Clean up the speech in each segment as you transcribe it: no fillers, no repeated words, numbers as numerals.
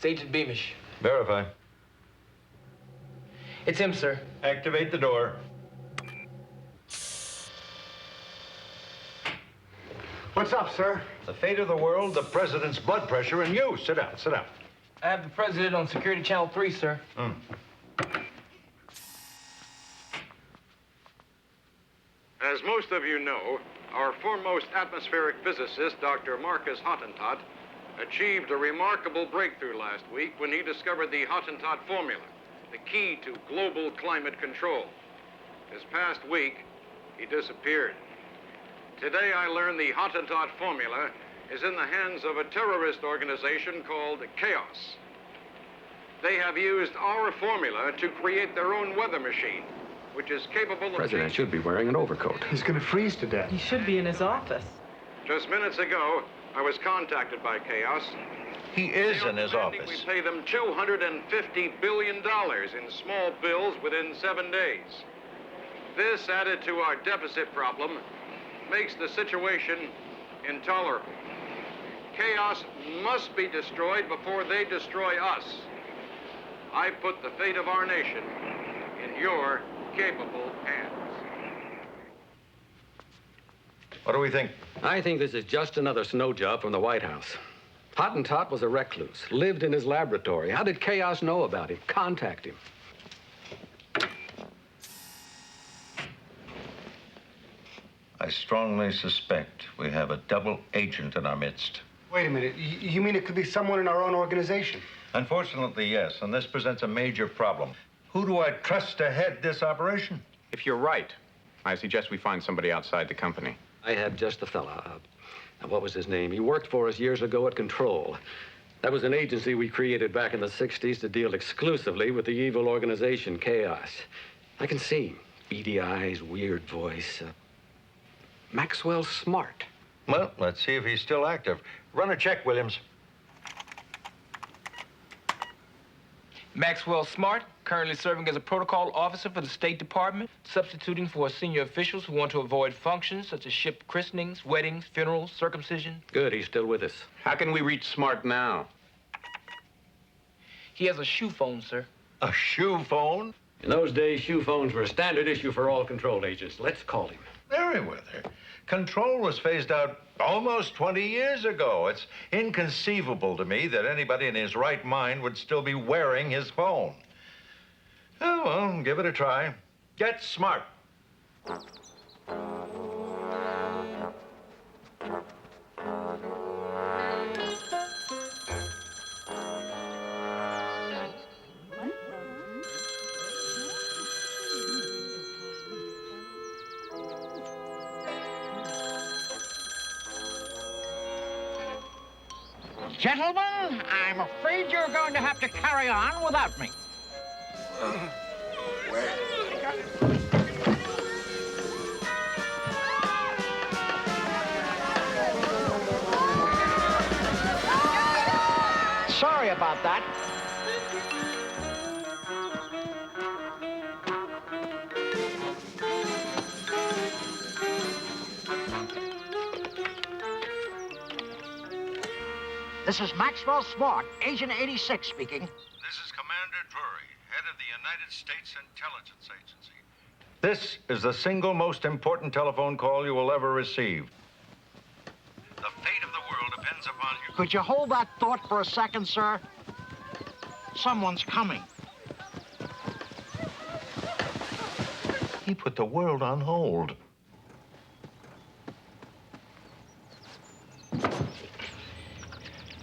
It's Agent Beamish. Verify. It's him, sir. Activate the door. What's up, sir? The fate of the world, the president's blood pressure, and you. Sit down, sit down. I have the president on Security Channel 3, sir. As most of you know, our foremost atmospheric physicist, Dr. Marcus Hottentot, achieved a remarkable breakthrough last week when he discovered the Hottentot formula, the key to global climate control. This past week, he disappeared. Today, I learned the Hottentot formula is in the hands of a terrorist organization called KAOS. They have used our formula to create their own weather machine, which is capable of... The president should be wearing an overcoat. He's gonna freeze to death. He should be in his office. Just minutes ago, I was contacted by KAOS. He is in his office. We pay them $250 billion in small bills within 7 days. This, added to our deficit problem, makes the situation intolerable. KAOS must be destroyed before they destroy us. I put the fate of our nation in your capable hands. What do we think? I think this is just another snow job from the White House. Hottentot was a recluse, lived in his laboratory. How did KAOS know about him? Contact him. I strongly suspect we have a double agent in our midst. Wait a minute. You mean it could be someone in our own organization? Unfortunately, yes, and this presents a major problem. Who do I trust to head this operation? If you're right, I suggest we find somebody outside the company. I have just the fella. What was his name? He worked for us years ago at Control. That was an agency we created back in the 60s to deal exclusively with the evil organization, KAOS. I can see him. Beady eyes, weird voice. Maxwell Smart. Well, let's see if he's still active. Run a check, Williams. Maxwell Smart, currently serving as a protocol officer for the State Department, substituting for senior officials who want to avoid functions such as ship christenings, weddings, funerals, circumcision. Good, he's still with us. How can we reach Smart now? He has a shoe phone, sir. A shoe phone? In those days, shoe phones were a standard issue for all control agents. Let's call him. Merriweather. Control was phased out almost 20 years ago. It's inconceivable to me that anybody in his right mind would still be wearing his phone. Oh, well, give it a try. Get Smart. Gentlemen, I'm afraid you're going to have to carry on without me. Sorry about that. This is Maxwell Smart, Agent 86 speaking. This is Commander Drury, head of the United States Intelligence Agency. This is the single most important telephone call you will ever receive. The fate of the world depends upon you. Could you hold that thought for a second, sir? Someone's coming. He put the world on hold.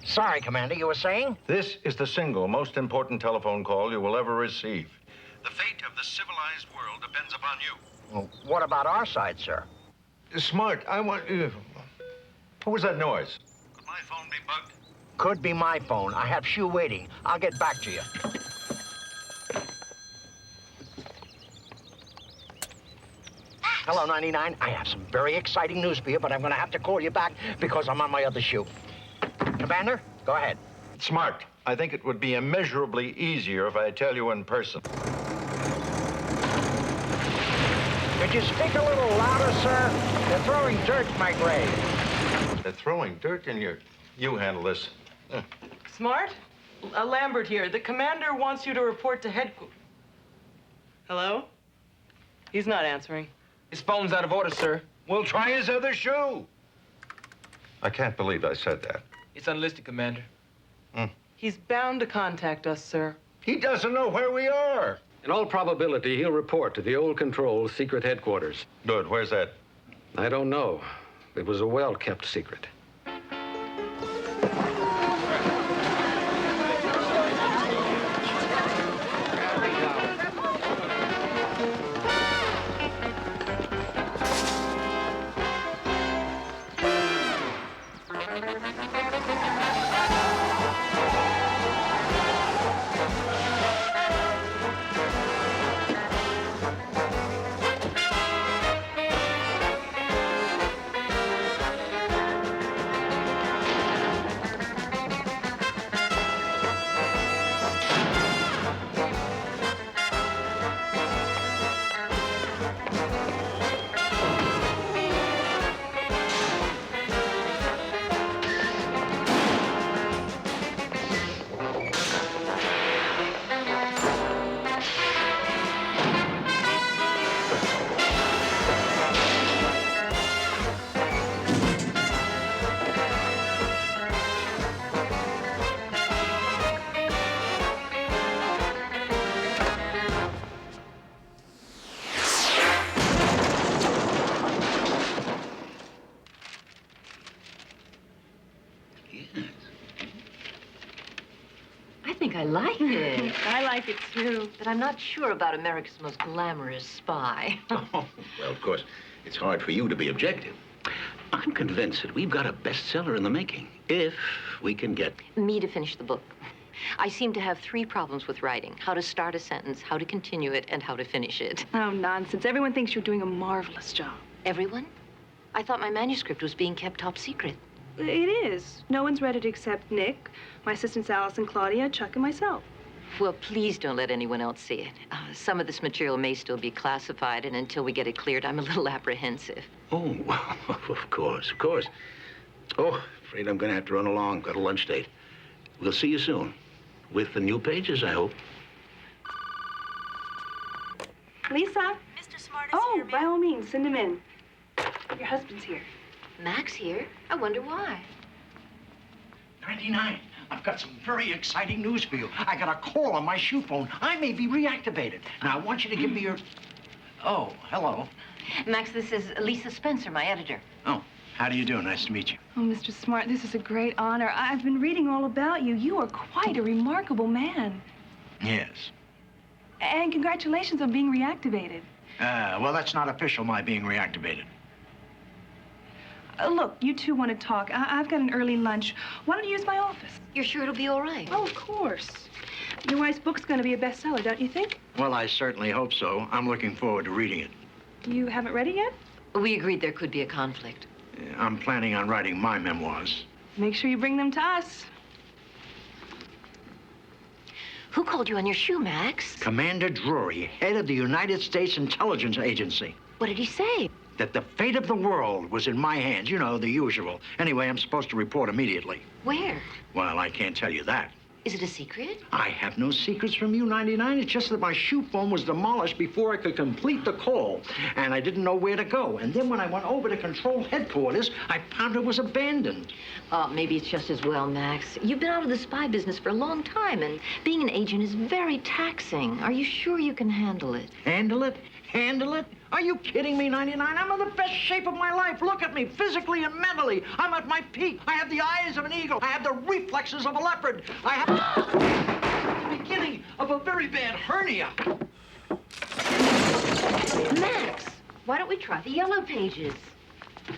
Sorry, Commander, you were saying? This is the single most important telephone call you will ever receive. The fate of the civilized world depends upon you. Well, what about our side, sir? Smart, I want you... What was that noise? Could my phone be bugged? Could be my phone. I have Shoe waiting. I'll get back to you. Hello, 99. I have some very exciting news for you, but I'm going to have to call you back because I'm on my other shoe. Commander, go ahead. Smart, I think it would be immeasurably easier if I tell you in person. Could you speak a little louder, sir? They're throwing dirt in my grave. They're throwing dirt in your... You handle this. Smart? Lambert here. The commander wants you to report to headquarters. Hello? He's not answering. His phone's out of order, sir. Well, try his other shoe. I can't believe I said that. It's unlisted, Commander. He's bound to contact us, sir. He doesn't know where we are. In all probability, he'll report to the old Control's secret headquarters. Good. Where's that? I don't know. It was a well-kept secret. I like it. I like it, too. But I'm not sure about America's most glamorous spy. Oh, well, of course, it's hard for you to be objective. I'm convinced that we've got a bestseller in the making, if we can get... Me to finish the book. I seem to have 3 problems with writing. How to start a sentence, how to continue it, and how to finish it. Oh, nonsense. Everyone thinks you're doing a marvelous job. Everyone? I thought my manuscript was being kept top secret. It is. No one's read it except Nick, my assistants Alice and Claudia, Chuck, and myself. Well, please don't let anyone else see it. Some of this material may still be classified, and until we get it cleared, I'm a little apprehensive. Oh, of course, of course. Oh, afraid I'm going to have to run along. Got a lunch date. We'll see you soon. With the new pages, I hope. Lisa? Mr. Smart is Oh, here, by all means, send him in. Your husband's here. Max here? I wonder why. 99. I've got some very exciting news for you. I got a call on my shoe phone. I may be reactivated. Now, I want you to give me your... Oh, hello. Max, this is Lisa Spencer, my editor. Oh, how do you do? Nice to meet you. Oh, Mr. Smart, this is a great honor. I've been reading all about you. You are quite a remarkable man. Yes. And congratulations on being reactivated. Well, that's not official, my being reactivated. Look, you two want to talk. I've got an early lunch. Why don't you use my office? You're sure it'll be all right? Oh, of course. Your wife's book's going to be a bestseller, don't you think? Well, I certainly hope so. I'm looking forward to reading it. You haven't read it yet? We agreed there could be a conflict. I'm planning on writing my memoirs. Make sure you bring them to us. Who called you on your shoe, Max? Commander Drury, head of the United States Intelligence Agency. What did he say? That the fate of the world was in my hands. You know, the usual. Anyway, I'm supposed to report immediately. Where? Well, I can't tell you that. Is it a secret? I have no secrets from you, 99. It's just that my shoe phone was demolished before I could complete the call, and I didn't know where to go. And then when I went over to Control Headquarters, I found it was abandoned. Maybe it's just as well, Max. You've been out of the spy business for a long time, and being an agent is very taxing. Are you sure you can handle it? Handle it? Handle it? Are you kidding me, 99? I'm in the best shape of my life. Look at me, physically and mentally. I'm at my peak. I have the eyes of an eagle. I have the reflexes of a leopard. I have the beginning of a very bad hernia. Max, why don't we try the yellow pages?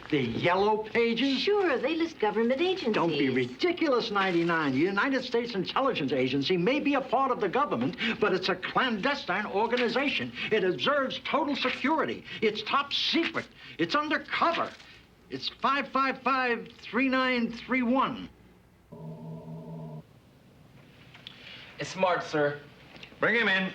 The yellow pages? Sure, they list government agencies. Don't be ridiculous, 99. The United States Intelligence Agency may be a part of the government, but it's a clandestine organization. It observes total security. It's top secret. It's undercover. It's 555-3931. It's Smart, sir. Bring him in.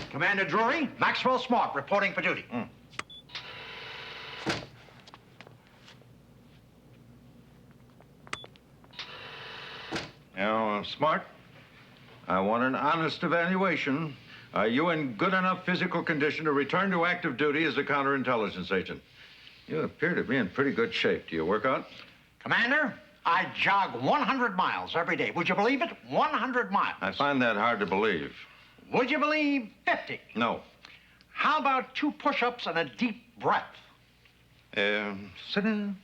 Commander Drury, Maxwell Smart, reporting for duty. Now, Smart, I want an honest evaluation. Are you in good enough physical condition to return to active duty as a counterintelligence agent? You appear to be in pretty good shape. Do you work out? Commander, I jog 100 miles every day. Would you believe it? 100 miles. I find that hard to believe. Would you believe 50? No. How about 2 push-ups and a deep breath? Sit in,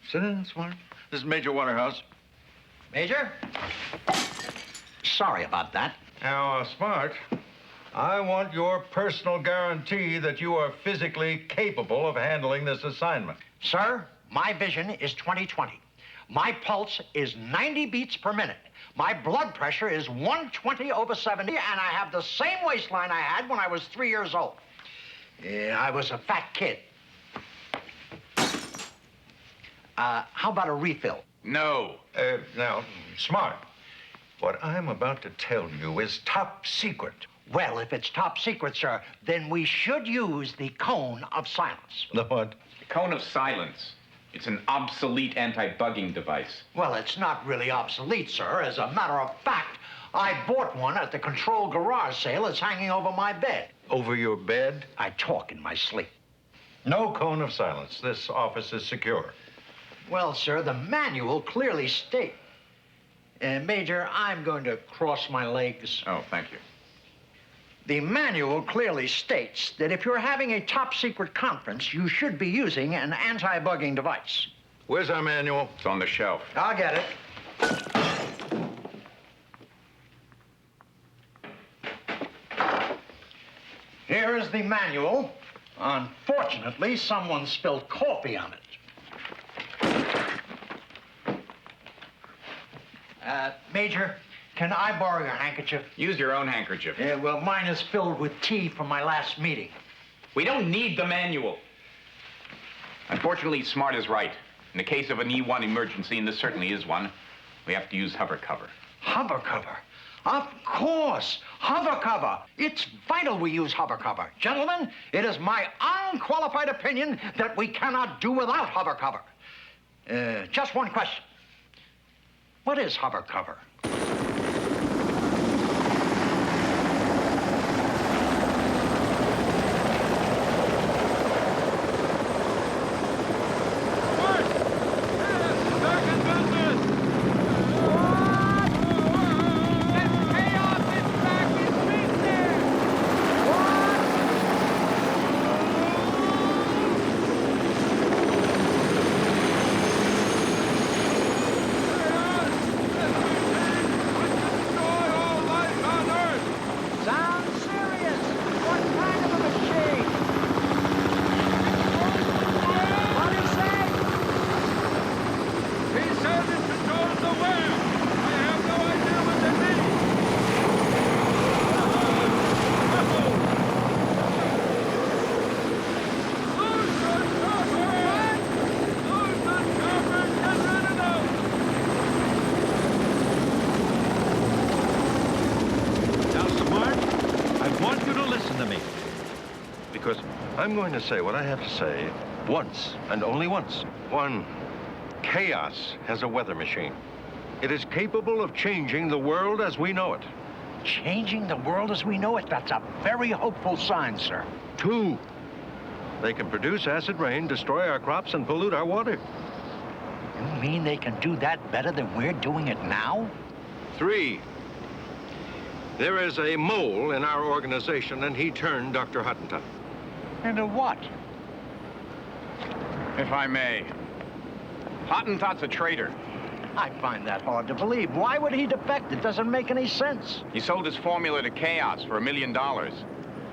Smart. This is Major Waterhouse. Major? Sorry about that. Now, Smart, I want your personal guarantee that you are physically capable of handling this assignment. Sir, my vision is 20/20. My pulse is 90 beats per minute. My blood pressure is 120/70, and I have the same waistline I had when I was 3 years old. I was a fat kid. How about a refill? No. Now, Smart, what I'm about to tell you is top secret. Well, if it's top secret, sir, then we should use the cone of silence. The what? The cone of silence. It's an obsolete anti-bugging device. Well, it's not really obsolete, sir. As a matter of fact, I bought one at the control garage sale. It's hanging over my bed. Over your bed? I talk in my sleep. No cone of silence. This office is secure. Well, sir, the manual clearly states. Major, I'm going to cross my legs. Oh, thank you. The manual clearly states that if you're having a top secret conference, you should be using an anti-bugging device. Where's our manual? It's on the shelf. I'll get it. Here is the manual. Unfortunately, someone spilled coffee on it. Major, can I borrow your handkerchief? Use your own handkerchief. Well, mine is filled with tea from my last meeting. We don't need the manual. Unfortunately, Smart is right. In the case of an E1 emergency, and this certainly is one, we have to use hover cover. Hover cover? Of course, hover cover. It's vital we use hover cover. Gentlemen, it is my unqualified opinion that we cannot do without hover cover. Just one question. What is hover cover? I'm going to say what I have to say once and only once. 1, KAOS has a weather machine. It is capable of changing the world as we know it. Changing the world as we know it? That's a very hopeful sign, sir. 2, they can produce acid rain, destroy our crops, and pollute our water. You mean they can do that better than we're doing it now? 3, there is a mole in our organization, and he turned Dr. Hottentot. Into what? If I may, Hottentot's a traitor. I find that hard to believe. Why would he defect? It doesn't make any sense. He sold his formula to KAOS for $1 million.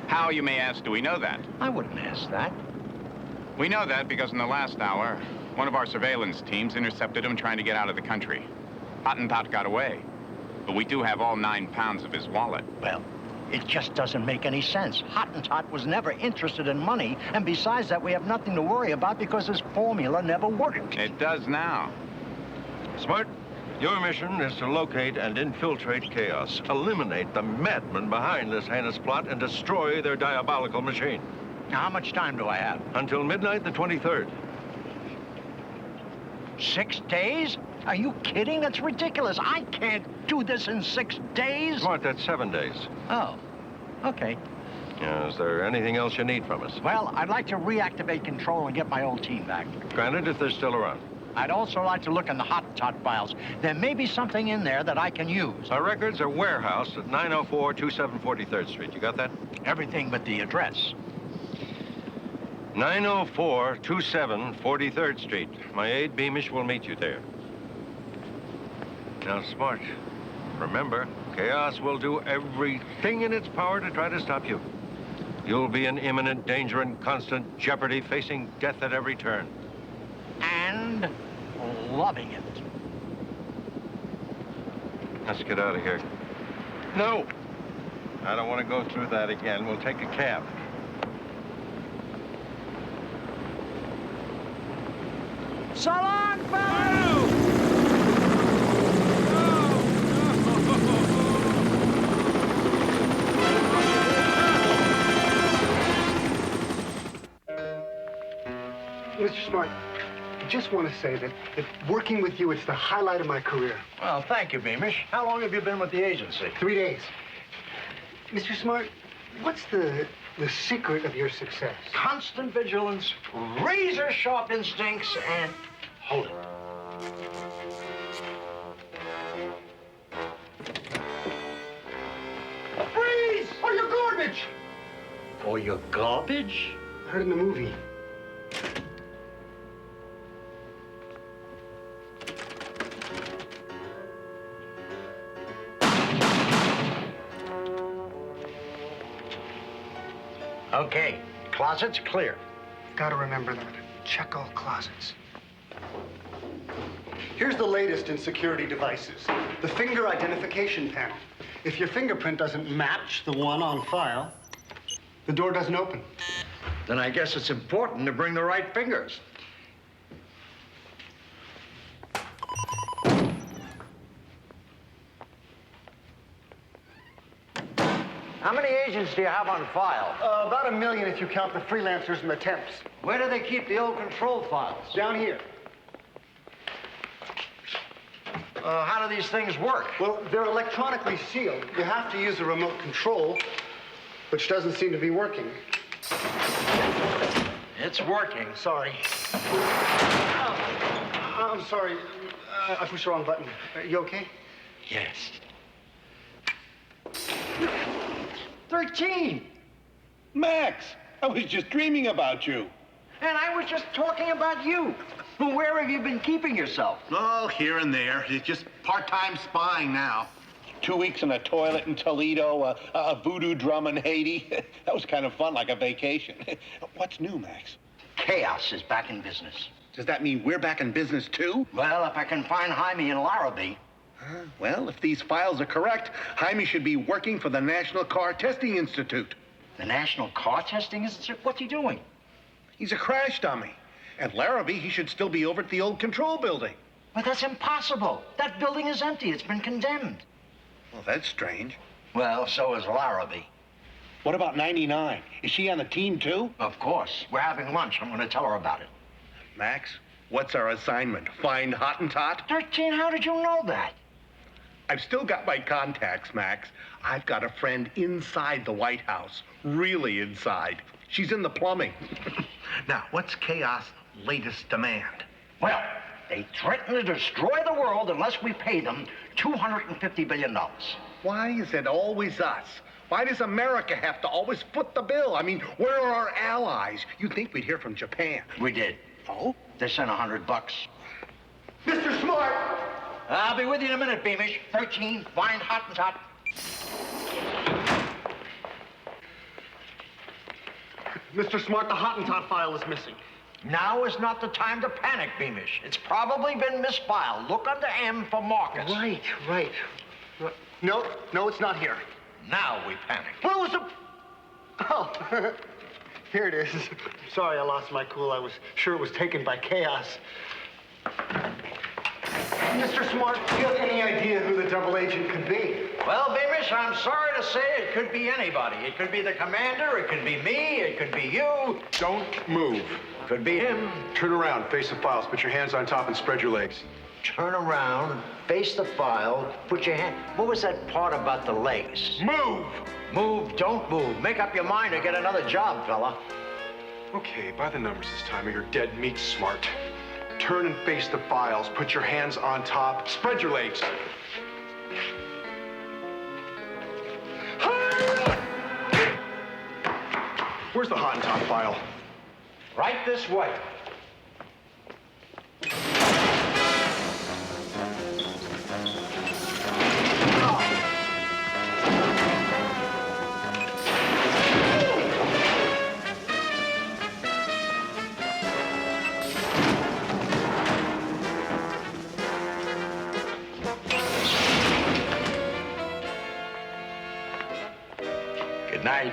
How, you may ask, do we know that? I wouldn't ask that. We know that because in the last hour, one of our surveillance teams intercepted him trying to get out of the country. Hottentot got away. But we do have all 9 pounds of his wallet. Well, it just doesn't make any sense. Hottentot was never interested in money, and besides that, we have nothing to worry about because his formula never worked. It does now. Smart, your mission is to locate and infiltrate KAOS, eliminate the madmen behind this heinous plot, and destroy their diabolical machine. Now, how much time do I have? Until midnight the 23rd. 6 days? Are you kidding? That's ridiculous. I can't do this in 6 days. Smart, that's 7 days. Oh, okay. Is there anything else you need from us? Well, I'd like to reactivate control and get my old team back. Granted, if they're still around. I'd also like to look in the Hottentot files. There may be something in there that I can use. Our records are warehoused at 904 2743rd Street. You got that? Everything but the address. 904 2743rd Street. My aide, Beamish, will meet you there. Now, Smart, remember, KAOS will do everything in its power to try to stop you. You'll be in imminent danger and constant jeopardy, facing death at every turn. And loving it. Let's get out of here. No! I don't want to go through that again. We'll take a cab. So long, fellas! Mr. Smart, I just want to say that working with you, it's the highlight of my career. Well, thank you, Beamish. How long have you been with the agency? 3 days. Mr. Smart, what's the secret of your success? Constant vigilance, razor-sharp instincts, and... Hold it. Freeze! Or your garbage! Or your garbage? I heard in the movie. Okay, closet's clear. Gotta remember that. Check all closets. Here's the latest in security devices. The finger identification panel. If your fingerprint doesn't match the one on file, the door doesn't open. Then I guess it's important to bring the right fingers. How many agents do you have on file? About 1 million if you count the freelancers and the temps. Where do they keep the old control files? Down here. How do these things work? Well, they're electronically sealed. You have to use a remote control, which doesn't seem to be working. It's working. Sorry. I'm sorry. I pushed the wrong button. You okay? Yes. 13! Max, I was just dreaming about you. And I was just talking about you. Where have you been keeping yourself? Oh, here and there. It's just part-time spying now. 2 weeks in a toilet in Toledo, a voodoo drum in Haiti. That was kind of fun, like a vacation. What's new, Max? KAOS is back in business. Does that mean we're back in business, too? Well, if I can find Jaime and Larrabee. Well, if these files are correct, Jaime should be working for the National Car Testing Institute. The National Car Testing Institute? What's he doing? He's a crash dummy. And Larrabee, he should still be over at the old control building. But that's impossible. That building is empty. It's been condemned. Well, that's strange. Well, so is Larrabee. What about 99? Is she on the team, too? Of course. We're having lunch. I'm going to tell her about it. Max, what's our assignment? Find Hottentot? 13, how did you know that? I've still got my contacts, Max. I've got a friend inside the White House. Really inside. She's in the plumbing. Now, what's KAOS' latest demand? Well, they threaten to destroy the world unless we pay them $250 billion. Why is it always us? Why does America have to always foot the bill? I mean, where are our allies? You'd think we'd hear from Japan. We did. Oh? They sent $100. Mr. Smart! I'll be with you in a minute, Beamish. 13, find Hottentot. Mr. Smart, the Hottentot file is missing. Now is not the time to panic, Beamish. It's probably been misfiled. Look under M for Marcus. Right. No, it's not here. Now we panic. What was the... Oh, here it is. Sorry, I lost my cool. I was sure it was taken by KAOS. Mr. Smart, do you have any idea who the double agent could be? Well, Beamish, I'm sorry to say it could be anybody. It could be the commander, it could be me, it could be you. Don't move. Could be him. Turn around, face the files, put your hands on top and spread your legs. Turn around, face the file, put your hand... What was that part about the legs? Move! Move, don't move. Make up your mind or get another job, fella. Okay, by the numbers this time, or you're dead meat smart. Turn and face the files, put your hands on top, spread your legs. Where's the Hottentot file? Right this way. Good night.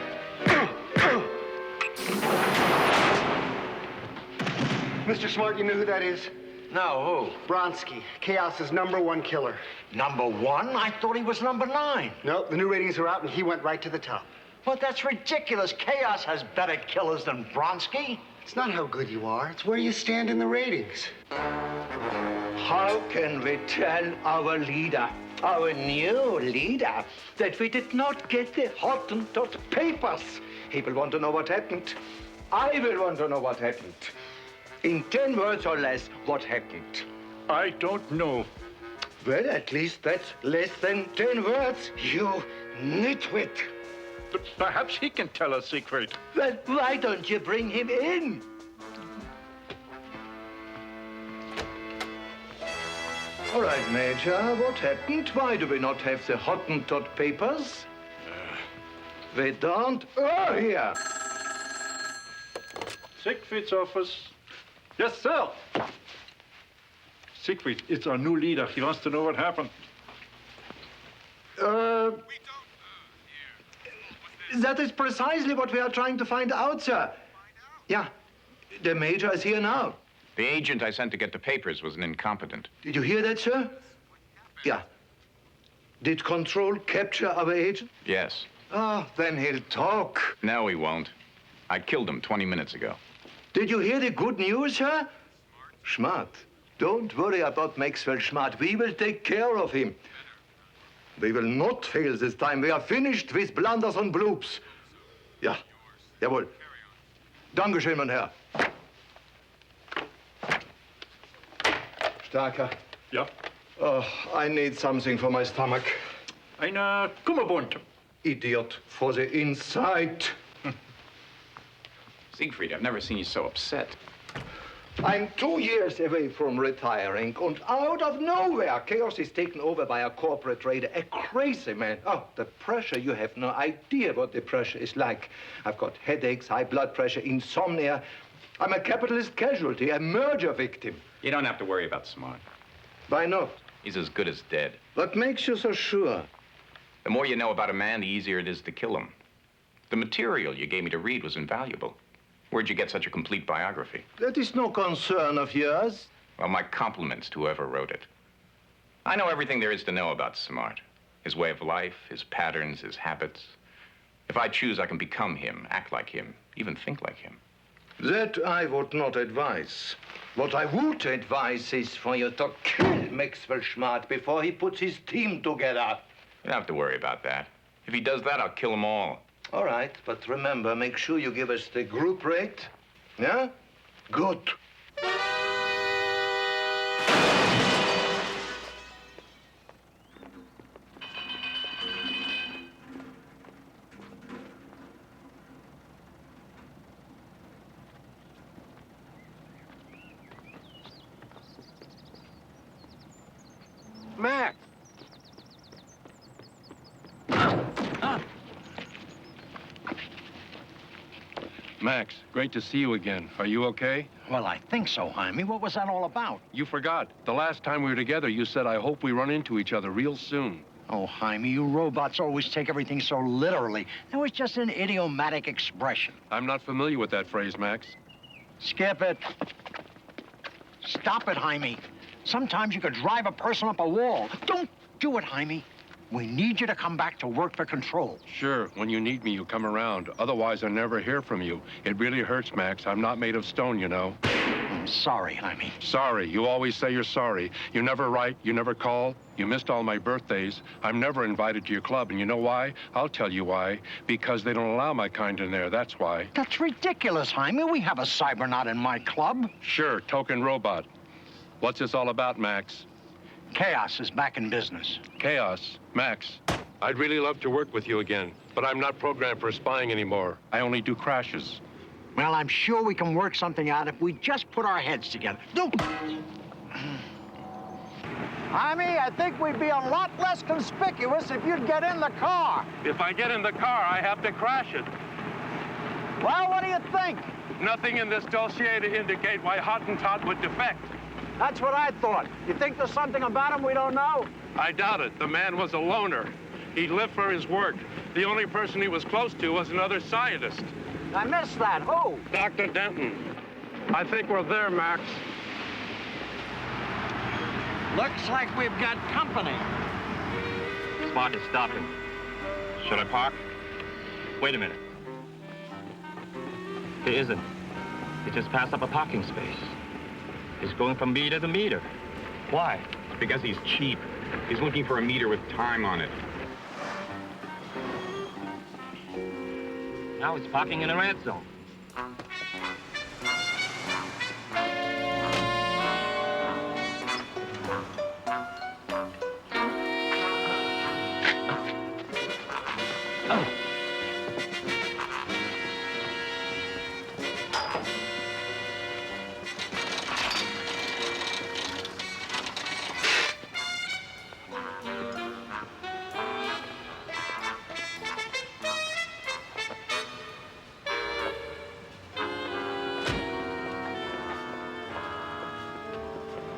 Mr. Smart, you know who that is? No, who? Bronsky, KAOS's #1 killer. #1? I thought he was #9. No, the new ratings are out and he went right to the top. But that's ridiculous. KAOS has better killers than Bronsky. It's not how good you are, it's where you stand in the ratings. How can we tell our leader, our new leader, that we did not get the Hottentot papers? He will want to know what happened. I will want to know what happened. In 10 words or less, what happened? I don't know. Well, at least that's less than 10 words, you nitwit. But perhaps he can tell a secret. Well, why don't you bring him in? All right, Major, what happened? Why do we not have the Hottentot papers? We don't? Oh, here. Siegfried's office. Yes, sir. Siegfried, it's our new leader. He wants to know what happened. That is precisely what we are trying to find out, sir. Yeah, the Major is here now. The agent I sent to get the papers was an incompetent. Did you hear that, sir? Yeah. Did Control capture our agent? Yes. Ah, then he'll talk. No, he won't. I killed him 20 minutes ago. Did you hear the good news, sir? Smart. Don't worry about Maxwell Smart. We will take care of him. We will not fail this time. We are finished with blunders and bloops. Ja, jawohl. Dankeschön, mein Herr. Starker. Ja? Oh, I need something for my stomach. Ein Kummerbund. Idiot. For the inside. Siegfried, I've never seen you so upset. I'm 2 years away from retiring, and out of nowhere, KAOS is taken over by a corporate trader, a crazy man. Oh, the pressure, you have no idea what the pressure is like. I've got headaches, high blood pressure, insomnia. I'm a capitalist casualty, a murder victim. You don't have to worry about Smart. Why not? He's as good as dead. What makes you so sure? The more you know about a man, the easier it is to kill him. The material you gave me to read was invaluable. Where'd you get such a complete biography? That is no concern of yours. Well, my compliments to whoever wrote it. I know everything there is to know about Smart. His way of life, his patterns, his habits. If I choose, I can become him, act like him, even think like him. That I would not advise. What I would advise is for you to kill Maxwell Smart before he puts his team together. You don't have to worry about that. If he does that, I'll kill them all. All right, but remember, make sure you give us the group rate. Yeah? Good. Max! Max, great to see you again. Are you okay? Well, I think so, Jaime. What was that all about? You forgot. The last time we were together, you said, I hope we run into each other real soon. Oh, Jaime, you robots always take everything so literally. That was just an idiomatic expression. I'm not familiar with that phrase, Max. Skip it. Stop it, Jaime. Sometimes you could drive a person up a wall. Don't do it, Jaime. We need you to come back to work for Control. Sure, when you need me, you come around. Otherwise, I never hear from you. It really hurts, Max. I'm not made of stone, you know. I'm sorry, Jaime. Sorry. You always say you're sorry. You never write. You never call. You missed all my birthdays. I'm never invited to your club. And you know why? I'll tell you why. Because they don't allow my kind in there. That's why. That's ridiculous, Jaime. We have a cybernaut in my club. Sure, token robot. What's this all about, Max? KAOS is back in business. KAOS? Max, I'd really love to work with you again, but I'm not programmed for spying anymore. I only do crashes. Well, I'm sure we can work something out if we just put our heads together. Jaime, I think we'd be a lot less conspicuous if you'd get in the car. If I get in the car, I have to crash it. Well, what do you think? Nothing in this dossier to indicate why Hottentot would defect. That's what I thought. You think there's something about him we don't know? I doubt it. The man was a loner. He lived for his work. The only person he was close to was another scientist. I missed that. Who? Dr. Denton. I think we're there, Max. Looks like we've got company. Smart is stopping. Should I park? Wait a minute. It isn't. He just passed up a parking space. He's going from meter to meter. Why? Because he's cheap. He's looking for a meter with time on it. Now he's parking in a red zone.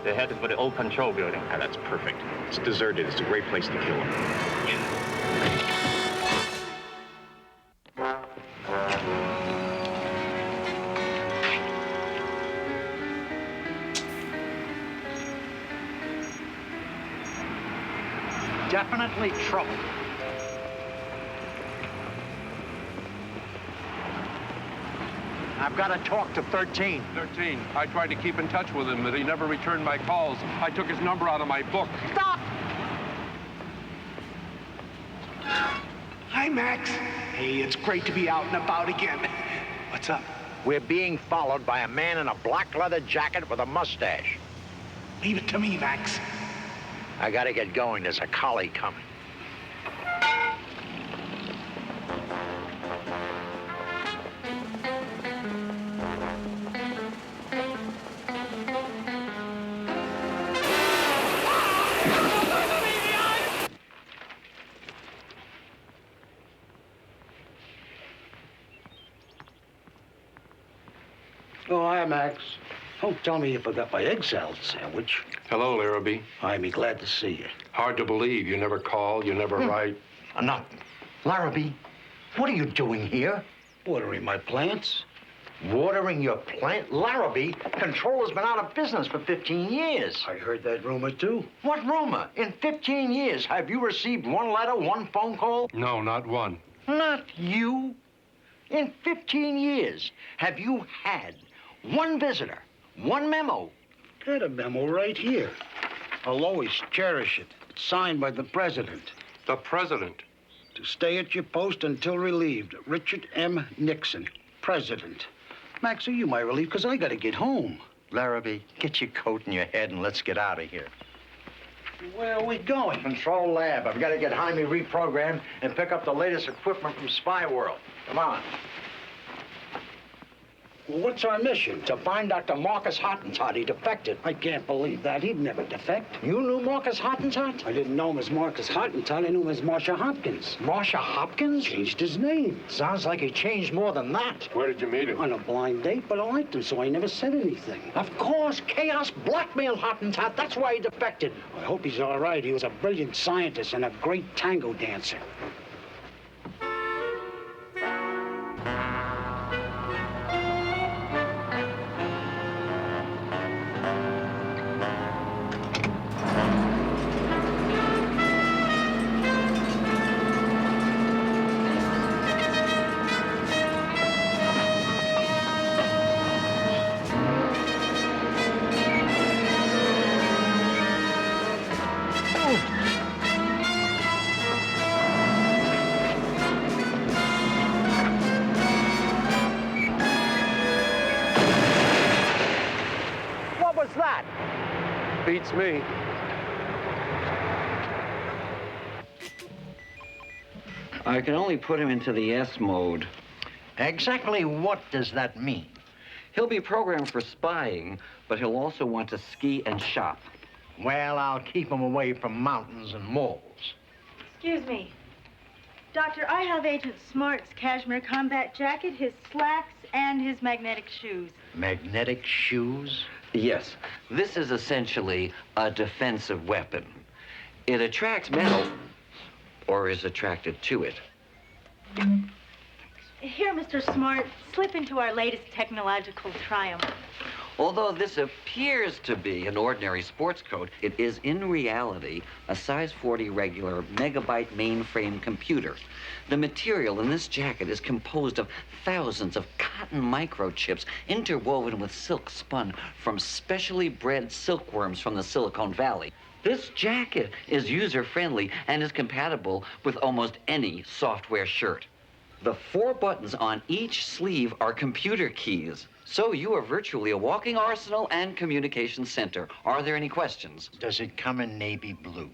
They're headed for the old control building. Ah, that's perfect. It's deserted. It's a great place to kill him. Definitely trouble. I've got to talk to 13. 13. I tried to keep in touch with him, but he never returned my calls. I took his number out of my book. Stop! Hi, Max. Hey, it's great to be out and about again. What's up? We're being followed by a man in a black leather jacket with a mustache. Leave it to me, Max. I gotta get going. There's a collie coming. Oh, hi, Max. Don't tell me you forgot my egg salad sandwich. Hello, Larrabee. I'm glad to see you. Hard to believe. You never call, you never write. Enough. Larrabee, what are you doing here? Watering my plants. Watering your plant? Larrabee, Control has been out of business for 15 years. I heard that rumor, too. What rumor? In 15 years, have you received one letter, one phone call? No, not one. Not you. In 15 years, have you had one visitor, one memo? Got a memo right here. I'll always cherish it. It's signed by the president. The president? To stay at your post until relieved. Richard M. Nixon, president. Max, are you my relief? Because I got to get home. Larrabee, get your coat in your head and let's get out of here. Where are we going? Control lab. I've got to get Jaime reprogrammed and pick up the latest equipment from Spy World. Come on. Well, what's our mission? To find Dr. Marcus Hottentot. He defected. I can't believe that. He'd never defect. You knew Marcus Hottentot? I didn't know him as Marcus Hottentot. I knew him as Marcia Hopkins. Marcia Hopkins? Changed his name. Sounds like he changed more than that. Where did you meet him? On a blind date, but I liked him, so I never said anything. Of course, KAOS blackmailed Hottentot. That's why he defected. I hope he's all right. He was a brilliant scientist and a great tango dancer. Beats me. I can only put him into the S mode. Exactly what does that mean? He'll be programmed for spying, but he'll also want to ski and shop. Well, I'll keep him away from mountains and malls. Excuse me. Doctor, I have Agent Smart's cashmere combat jacket, his slacks, and his magnetic shoes. Magnetic shoes? Yes, this is essentially a defensive weapon. It attracts metal, or is attracted to it. Here, Mr. Smart, slip into our latest technological triumph. Although this appears to be an ordinary sports coat, it is in reality a size 40 regular megabyte mainframe computer. The material in this jacket is composed of thousands of cotton microchips interwoven with silk spun from specially bred silkworms from the Silicon Valley. This jacket is user-friendly and is compatible with almost any software shirt. The 4 buttons on each sleeve are computer keys. So you are virtually a walking arsenal and communication center. Are there any questions? Does it come in navy blue?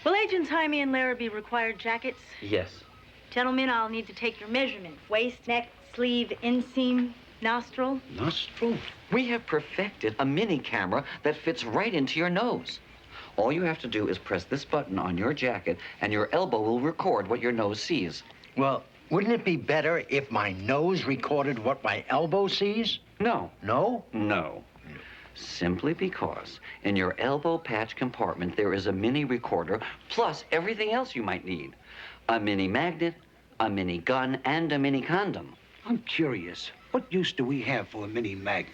Will Agents Jaime and Larrabee require jackets? Yes. Gentlemen, I'll need to take your measurement. Waist, neck, sleeve, inseam, nostril. Nostril? We have perfected a mini camera that fits right into your nose. All you have to do is press this button on your jacket and your elbow will record what your nose sees. Well, wouldn't it be better if my nose recorded what my elbow sees? No. No? No. Simply because in your elbow patch compartment there is a mini recorder plus everything else you might need. A mini magnet, a mini gun, and a mini condom. I'm curious. What use do we have for a mini magnet?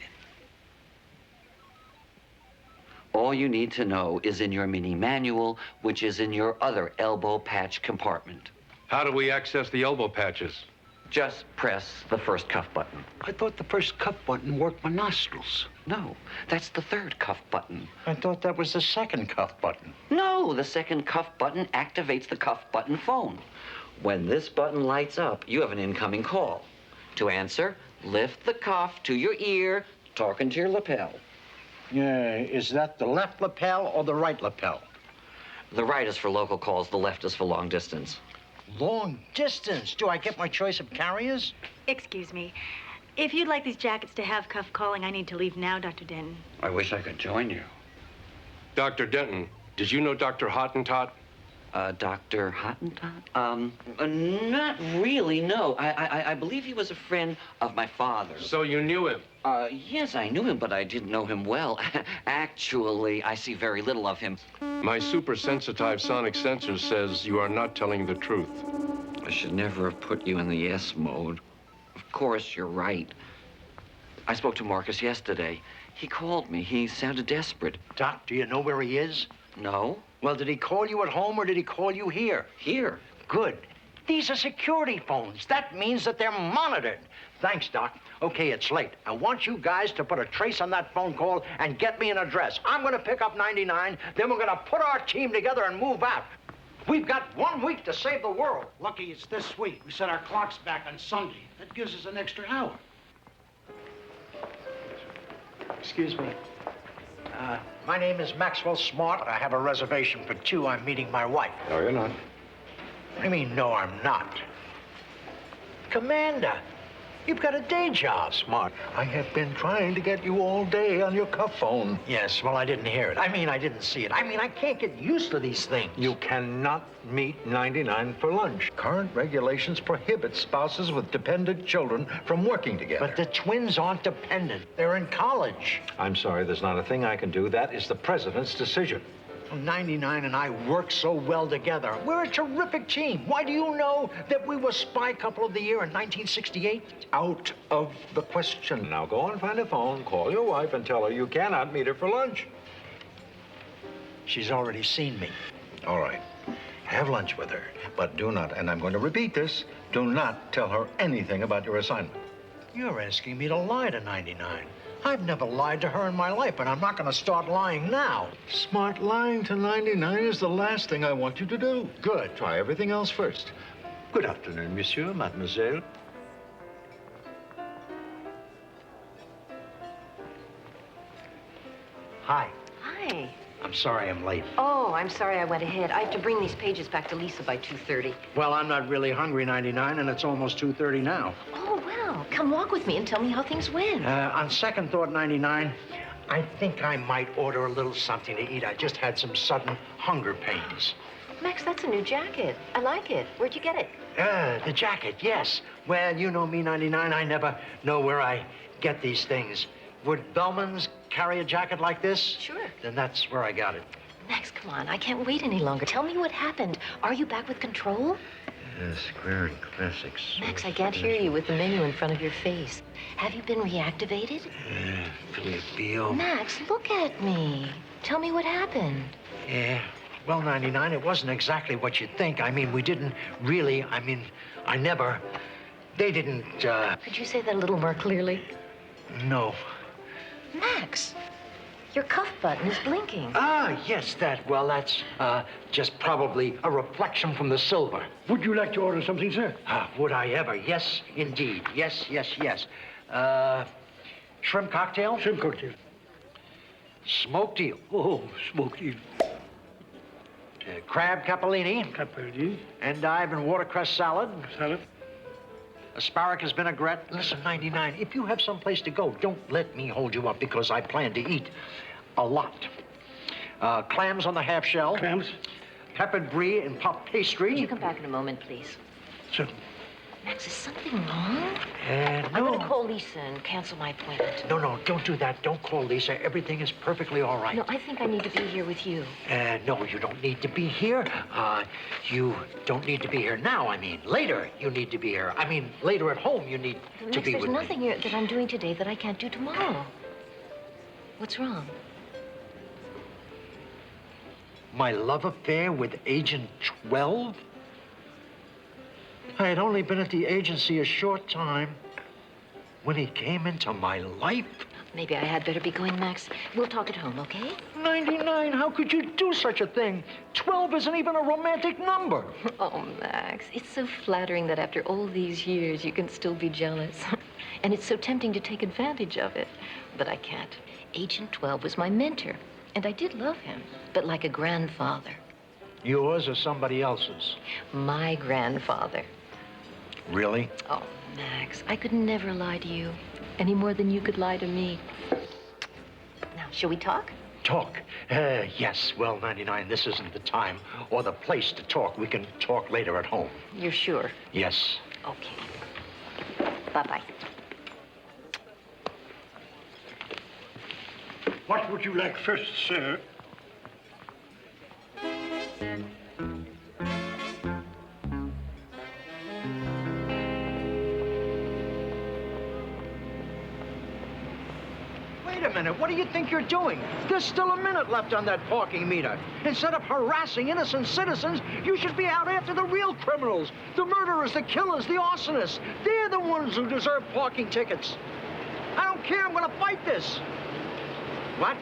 All you need to know is in your mini manual, which is in your other elbow patch compartment. How do we access the elbow patches? Just press the first cuff button. I thought the first cuff button worked my nostrils. No, that's the third cuff button. I thought that was the second cuff button. No, the second cuff button activates the cuff button phone. When this button lights up, you have an incoming call. To answer, lift the cuff to your ear, talk into your lapel. Yeah, is that the left lapel or the right lapel? The right is for local calls, the left is for long distance. Long distance? Do I get my choice of carriers? Excuse me. If you'd like these jackets to have cuff calling, I need to leave now, Dr. Denton. I wish I could join you. Dr. Denton, did you know Dr. Hottentot? Dr. Hottentot? Not really, no. I believe he was a friend of my father's. So you knew him? Yes, I knew him, but I didn't know him well. Actually, I see very little of him. My super-sensitized sonic sensor says you are not telling the truth. I should never have put you in the yes mode. Of course, you're right. I spoke to Marcus yesterday. He called me. He sounded desperate. Doc, do you know where he is? No. Well, did he call you at home or did he call you here? Here. Good. These are security phones. That means that they're monitored. Thanks, Doc. Okay, it's late. I want you guys to put a trace on that phone call and get me an address. I'm going to pick up 99, then we're going to put our team together and move out. We've got 1 week to save the world. Lucky it's this week. We set our clocks back on Sunday. That gives us an extra hour. Excuse me. My name is Maxwell Smart. I have a reservation for 2. I'm meeting my wife. No, you're not. What do you mean, no, I'm not? Commander, you've got a day job, Smart. I have been trying to get you all day on your cuff phone. Yes, well, I didn't hear it. I didn't see it. I can't get used to these things. You cannot meet 99 for lunch. Current regulations prohibit spouses with dependent children from working together. But the twins aren't dependent. They're in college. I'm sorry, there's not a thing I can do. That is the president's decision. 99 and I work so well together. We're a terrific team. Why do you know that we were Spy Couple of the Year in 1968? Out of the question. Now go and find a phone, call your wife, and tell her you cannot meet her for lunch. She's already seen me. All right. Have lunch with her. But do not, and I'm going to repeat this, do not tell her anything about your assignment. You're asking me to lie to 99. I've never lied to her in my life, and I'm not going to start lying now. Smart, lying to 99 is the last thing I want you to do. Good. Try everything else first. Good afternoon, monsieur, mademoiselle. Hi. Hi. I'm sorry I'm late. Oh, I'm sorry I went ahead. I have to bring these pages back to Lisa by 2:30. Well, I'm not really hungry, 99, and it's almost 2:30 now. Oh, well, come walk with me and tell me how things went. On second thought, 99, I think I might order a little something to eat. I just had some sudden hunger pains. Max, that's a new jacket. I like it. Where'd you get it? The jacket, yes. Well, you know me, 99. I never know where I get these things. Would Bellman's carry a jacket like this? Sure. Then that's where I got it. Max, come on. I can't wait any longer. Tell me what happened. Are you back with control? Square and classics. Max, I can't hear you with the menu in front of your face. Have you been reactivated? Filipino. Max, look at me. Tell me what happened. Yeah. Well, 99, it wasn't exactly what you'd think. I mean, we didn't really, I never, they didn't, Could you say that a little more clearly? No. Max, your cuff button is blinking. Yes, that's just probably a reflection from the silver. Would you like to order something, sir? Would I ever? Yes, indeed. Yes. Shrimp cocktail? Shrimp cocktail. Smoked eel. Oh, smoked eel. Crab capellini. Capellini. Endive and watercress salad. Salad. Asparagus vinaigrette. Listen, 99, if you have someplace to go, don't let me hold you up because I plan to eat a lot. Clams on the half shell. Clams. Peppered brie and puff pastry. Could you come back in a moment, please? Sure. Max, is something wrong? No. I'm going to call Lisa and cancel my appointment. No, don't do that. Don't call Lisa. Everything is perfectly all right. No, I think I need to be here with you. No, you don't need to be here. You don't need to be here now, I mean. Later, you need to be here. I mean, later at home, you need Max, to be with there's nothing here that I'm doing today that I can't do tomorrow. What's wrong? My love affair with Agent 12? I had only been at the agency a short time when he came into my life. Maybe I had better be going, Max. We'll talk at home, okay? 99, how could you do such a thing? 12 isn't even a romantic number. Oh, Max, it's so flattering that after all these years you can still be jealous. And it's so tempting to take advantage of it. But I can't. Agent 12 was my mentor, and I did love him, but like a grandfather. Yours or somebody else's? My grandfather. Really? Oh, Max, I could never lie to you any more than you could lie to me. Now, shall we talk? Talk? Yes. Well, 99, this isn't the time or the place to talk. We can talk later at home. You're sure? Yes. Okay. Bye-bye. What would you like first, sir? Wait a minute. What do you think you're doing? There's still a minute left on that parking meter. Instead of harassing innocent citizens, you should be out after the real criminals. The murderers, the killers, the arsonists. They're the ones who deserve parking tickets. I don't care. I'm going to fight this. What?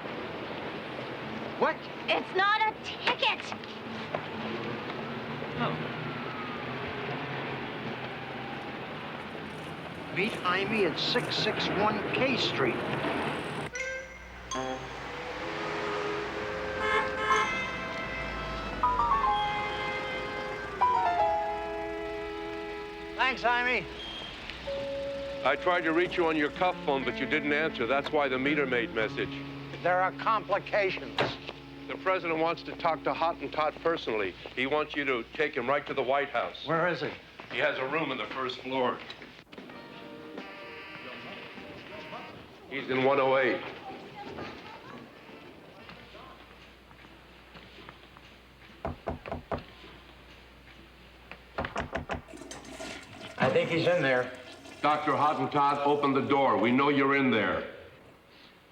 What? It's not a ticket. Oh. Meet Jaime at 661 K Street. Thanks, Jaime. I tried to reach you on your cuff phone, but you didn't answer. That's why the meter maid message. There are complications. The president wants to talk to Hottentot personally. He wants you to take him right to the White House. Where is he? He has a room on the first floor. He's in 108. I think he's in there. Dr. Hottentot, open the door. We know you're in there.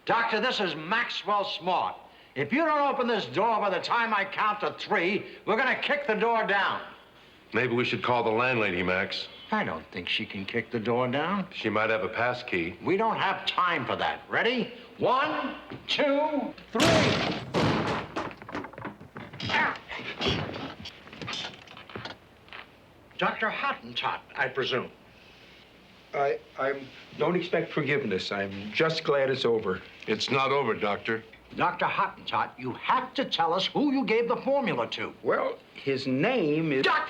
Doctor, this is Maxwell Smart. If you don't open this door by the time I count to 3, we're going to kick the door down. Maybe we should call the landlady, Max. I don't think she can kick the door down. She might have a pass key. We don't have time for that. Ready? 1, 2, 3. Dr. Hottentot, I presume. I don't expect forgiveness. I'm just glad it's over. It's not over, Doctor. Dr. Hottentot, you have to tell us who you gave the formula to. Well, his name is... Duck!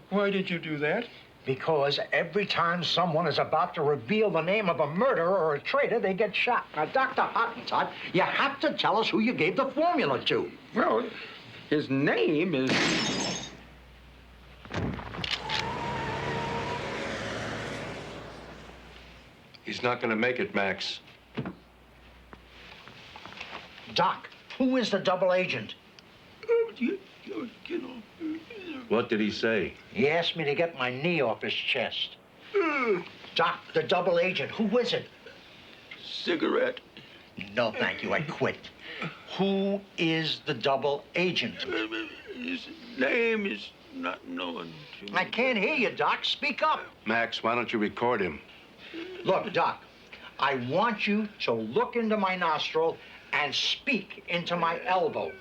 Why did you do that? Because every time someone is about to reveal the name of a murderer or a traitor, they get shot. Now, Dr. Hottentot, you have to tell us who you gave the formula to. Well, his name is... He's not going to make it, Max. Doc, who is the double agent? What did he say? He asked me to get my knee off his chest. Doc, the double agent, who is it? Cigarette. No, thank you, I quit. Who is the double agent? His name is not known to me. I can't hear you, Doc. Speak up. Max, why don't you record him? Look, Doc, I want you to look into my nostril and speak into my elbow.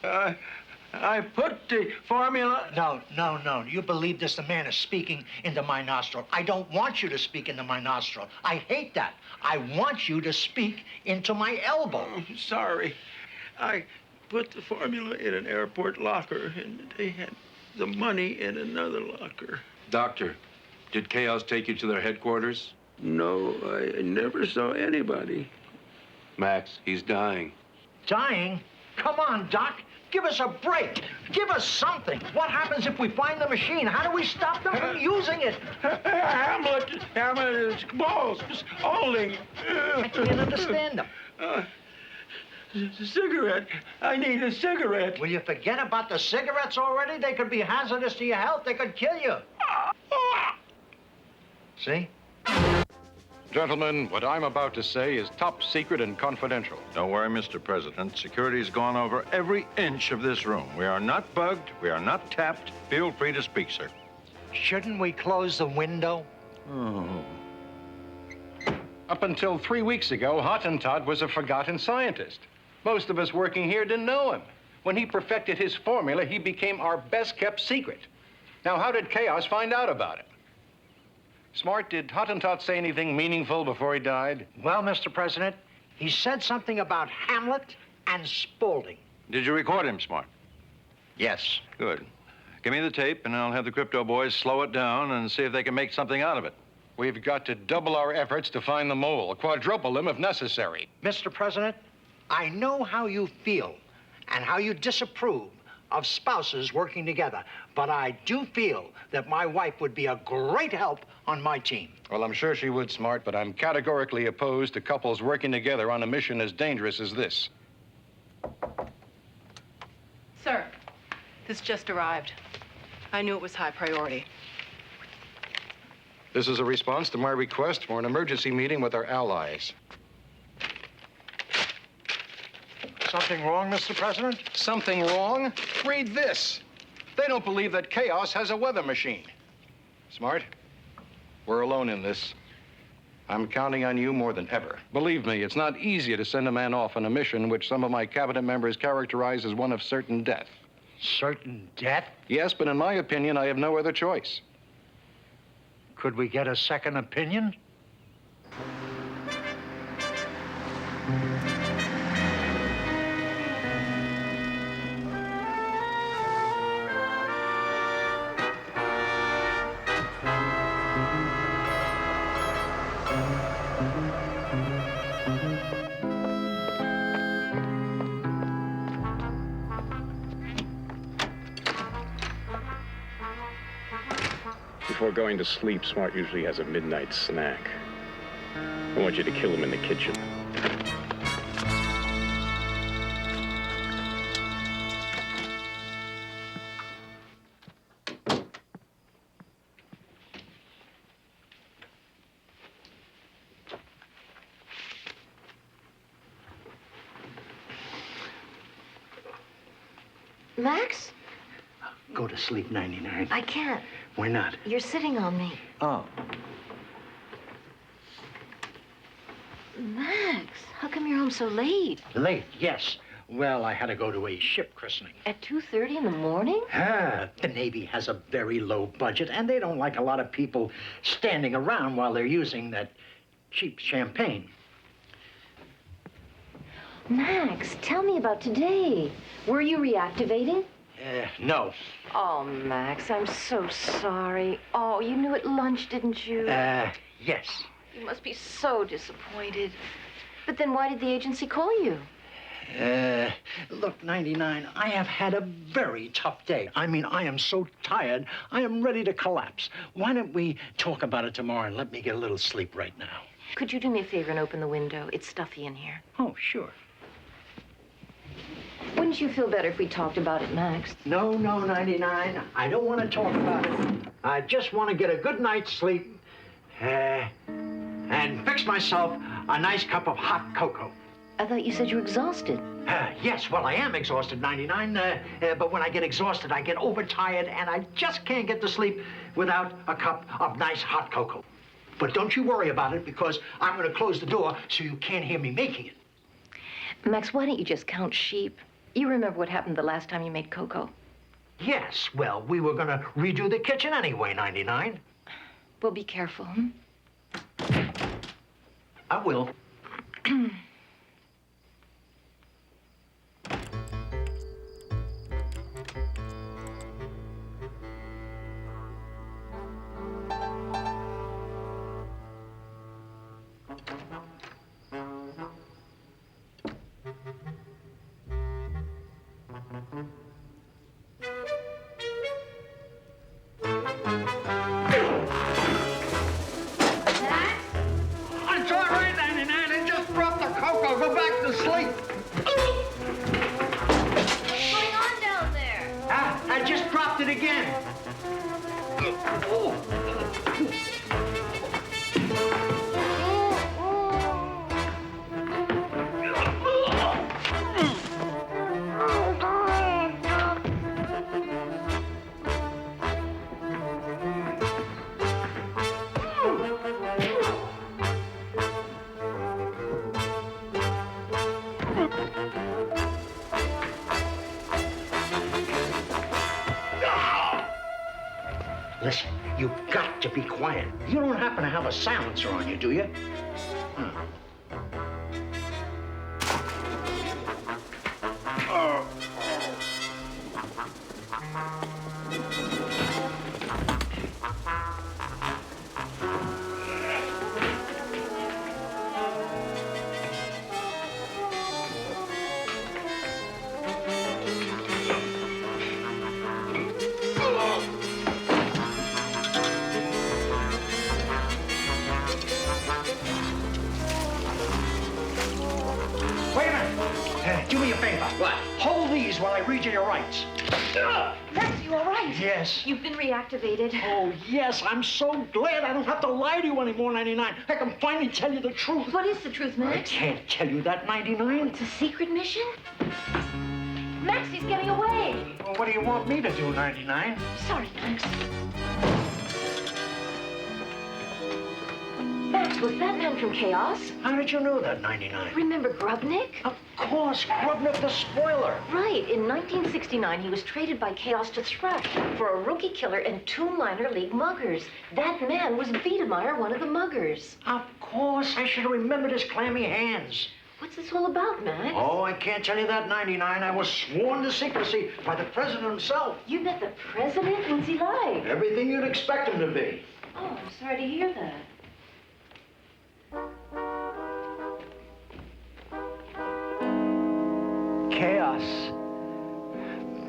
I put the formula... No. You believe this? The man is speaking into my nostril. I don't want you to speak into my nostril. I hate that. I want you to speak into my elbow. Oh, sorry. I put the formula in an airport locker, and they had the money in another locker. Doctor, did KAOS take you to their headquarters? No, I never saw anybody. Max, he's dying. Dying? Come on, Doc. Give us a break. Give us something. What happens if we find the machine? How do we stop them from using it? Hamlet is balls, Alding. I can't understand them. Cigarette. I need a cigarette. Will you forget about the cigarettes already? They could be hazardous to your health. They could kill you. See? Gentlemen, what I'm about to say is top secret and confidential. Don't worry, Mr. President. Security's gone over every inch of this room. We are not bugged. We are not tapped. Feel free to speak, sir. Shouldn't we close the window? Oh. Up until 3 weeks ago, Hottentot was a forgotten scientist. Most of us working here didn't know him. When he perfected his formula, he became our best-kept secret. Now, how did KAOS find out about it? Smart, did Hottentot say anything meaningful before he died? Well, Mr. President, he said something about Hamlet and Spaulding. Did you record him, Smart? Yes. Good. Give me the tape, and I'll have the crypto boys slow it down and see if they can make something out of it. We've got to double our efforts to find the mole, quadruple them if necessary. Mr. President, I know how you feel and how you disapprove of spouses working together, but I do feel that my wife would be a great help on my team. Well, I'm sure she would, Smart, but I'm categorically opposed to couples working together on a mission as dangerous as this. Sir, this just arrived. I knew it was high priority. This is a response to my request for an emergency meeting with our allies. Something wrong, Mr. President? Something wrong? Read this. They don't believe that KAOS has a weather machine. Smart, we're alone in this. I'm counting on you more than ever. Believe me, it's not easy to send a man off on a mission which some of my cabinet members characterize as one of certain death. Certain death? Yes, but in my opinion, I have no other choice. Could we get a second opinion? Before going to sleep, Smart usually has a midnight snack. I want you to kill him in the kitchen. Max? Go to sleep, 99. I can't. Why not? You're sitting on me. Oh. Max, how come you're home so late? Late, yes. Well, I had to go to a ship christening. At 2:30 in the morning? The Navy has a very low budget, and they don't like a lot of people standing around while they're using that cheap champagne. Max, tell me about today. Were you reactivated? No. Oh, Max, I'm so sorry. Oh, you knew at lunch, didn't you? Yes. You must be so disappointed. But then why did the agency call you? Look, 99, I have had a very tough day. I mean, I am so tired, I am ready to collapse. Why don't we talk about it tomorrow and let me get a little sleep right now? Could you do me a favor and open the window? It's stuffy in here. Oh, sure. Wouldn't you feel better if we talked about it, Max? No, 99, I don't want to talk about it. I just want to get a good night's sleep and fix myself a nice cup of hot cocoa. I thought you said you were exhausted. Yes, well, I am exhausted, 99, but when I get exhausted, I get overtired, and I just can't get to sleep without a cup of nice hot cocoa. But don't you worry about it, because I'm going to close the door so you can't hear me making it. Max, why don't you just count sheep? You remember what happened the last time you made cocoa? Yes, well, we were going to redo the kitchen anyway, 99. Well, be careful, hmm? I will. It's all right, 99. I just dropped the cocoa. Go back to sleep. What's going on down there? I just dropped it again. Listen, you've got to be quiet. You don't happen to have a silencer on you, do you? Wait a minute. Do me a favor. What? Hold these while I read you your rights. Max, you all right? Yes. You've been reactivated. Oh, yes. I'm so glad I don't have to lie to you anymore, 99. I can finally tell you the truth. What is the truth, Max? I can't tell you that, 99. It's a secret mission? Max, he's getting away. Well, what do you want me to do, 99? Sorry, Max. Max, was that man from KAOS? How did you know that, 99? Remember Grubnick? Of course, Grubnick the spoiler. Right. In 1969, he was traded by KAOS to Thrush for a rookie killer and 2 minor league muggers. That man was Wiedemeyer, one of the muggers. Of course. I should have remembered his clammy hands. What's this all about, Max? Oh, I can't tell you that, 99. I was sworn to secrecy by the president himself. You met the president? What's he like? Everything you'd expect him to be. Oh, I'm sorry to hear that. KAOS.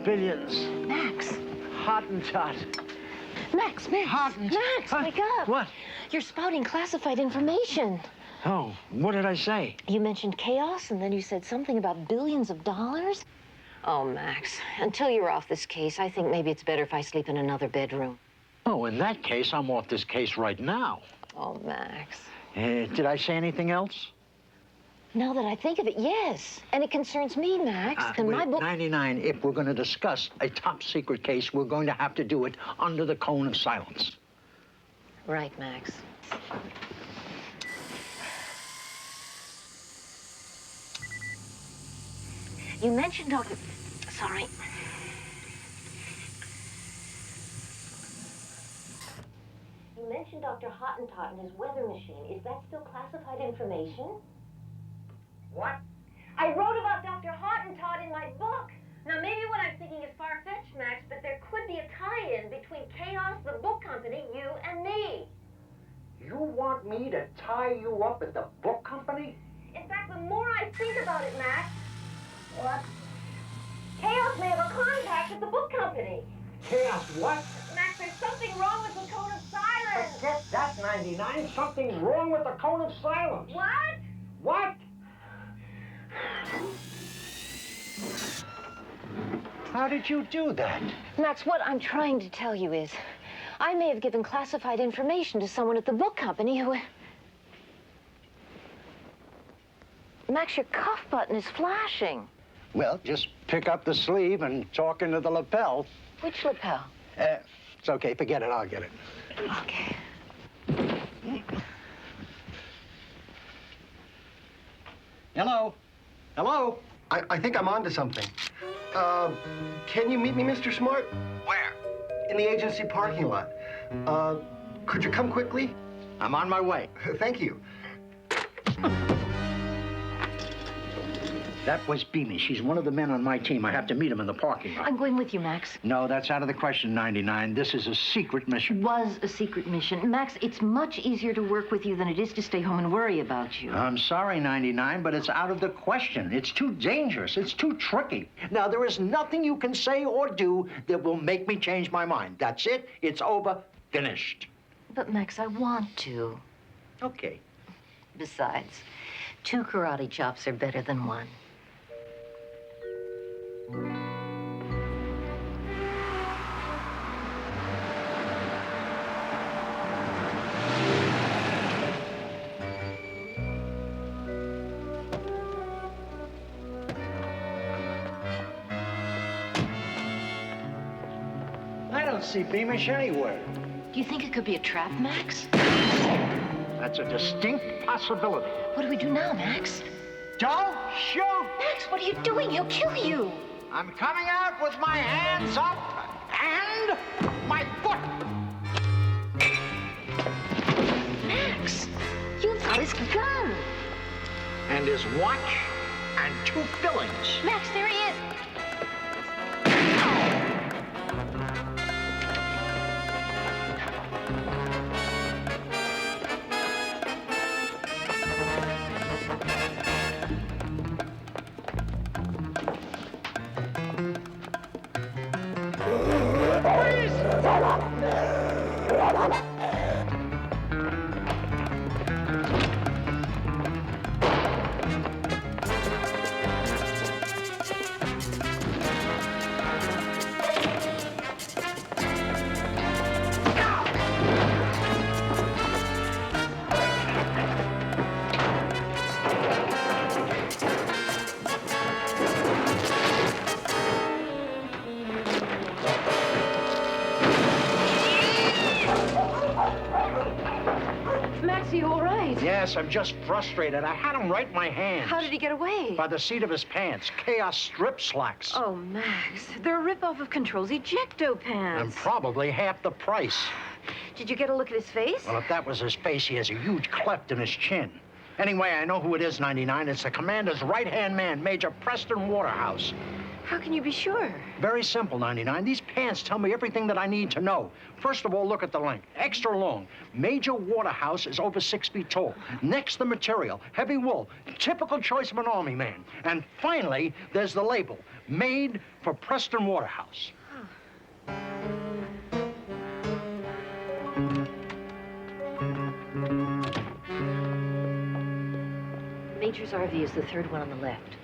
Billions. Max. Hottentot. Max, Max, wake up. What? You're spouting classified information. Oh, what did I say? You mentioned KAOS, and then you said something about billions of dollars. Oh, Max, until you're off this case, I think maybe it's better if I sleep in another bedroom. Oh, in that case, I'm off this case right now. Oh, Max. Did I say anything else? Now that I think of it, yes. And it concerns me, Max. And wait, my book... 99, if we're going to discuss a top secret case, we're going to have to do it under the cone of silence. Right, Max. You mentioned Dr... Sorry. You mentioned Dr. Hottentot and his weather machine. Is that still classified information? What? I wrote about Dr. Hottentot in my book. Now, maybe what I'm thinking is far-fetched, Max, but there could be a tie-in between KAOS, the book company, you, and me. You want me to tie you up at the book company? In fact, the more I think about it, Max, what? KAOS may have a contact with the book company. KAOS what? Max, there's something wrong with the code of silence. Forget that, 99. Something's wrong with the code of silence. What? What? How did you do that? Max, what I'm trying to tell you is, I may have given classified information to someone at the book company who... Max, your cuff button is flashing. Well, just pick up the sleeve and talk into the lapel. Which lapel? It's okay. Forget it. I'll get it. Okay. Hello? Hello? I think I'm onto something. Can you meet me, Mr. Smart? Where? In the agency parking lot. Could you come quickly? I'm on my way. Thank you. That was Beamy. She's one of the men on my team. I have to meet him in the parking lot. I'm going with you, Max. No, that's out of the question, 99. This is a secret mission. Was a secret mission. Max, it's much easier to work with you than it is to stay home and worry about you. I'm sorry, 99, but it's out of the question. It's too dangerous. It's too tricky. Now, there is nothing you can say or do that will make me change my mind. That's it. It's over. Finished. But, Max, I want to. Okay. Besides, 2 karate chops are better than 1. I don't see Beamish anywhere. Do you think it could be a trap, Max? That's a distinct possibility. What do we do now, Max? Don't shoot! Max, what are you doing? He'll kill you. I'm coming out with my hands up and my foot. Max, you've got his gun. And his watch and 2 fillings. Max, there he is. Max, are you all right? Yes, I'm just frustrated. I had him right in my hands. How did he get away? By the seat of his pants. KAOS strip slacks. Oh, Max, they're a rip-off of Control's ejecto And pants. probably half the price. Did you get a look at his face? Well, if that was his face, he has a huge cleft in his chin. Anyway, I know who it is, 99. It's the commander's right-hand man, Major Preston Waterhouse. How can you be sure? Very simple, 99. These pants tell me everything that I need to know. First of all, look at the length. Extra long. Major Waterhouse is over 6 feet tall. Next, the material. Heavy wool. Typical choice of an army man. And finally, there's the label. Made for Preston Waterhouse. Major's RV is the 3rd one on the left.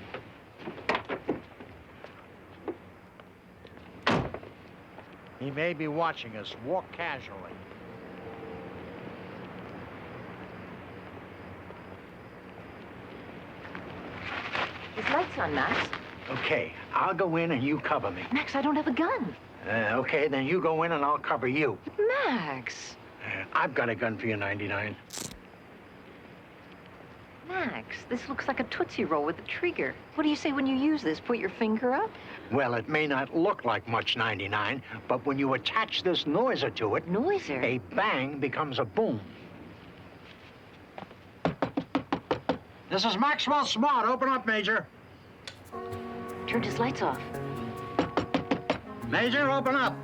He may be watching us. Walk casually. His light's on, Max. Okay, I'll go in and you cover me. Max, I don't have a gun. Okay, then you go in and I'll cover you. Max. I've got a gun for you, 99. Max, this looks like a Tootsie Roll with a trigger. What do you say when you use this? Put your finger up? Well, it may not look like much, 99, but when you attach this noiser to it... Noiser? A bang becomes a boom. This is Maxwell Smart. Open up, Major. Turned his lights off. Major, open up.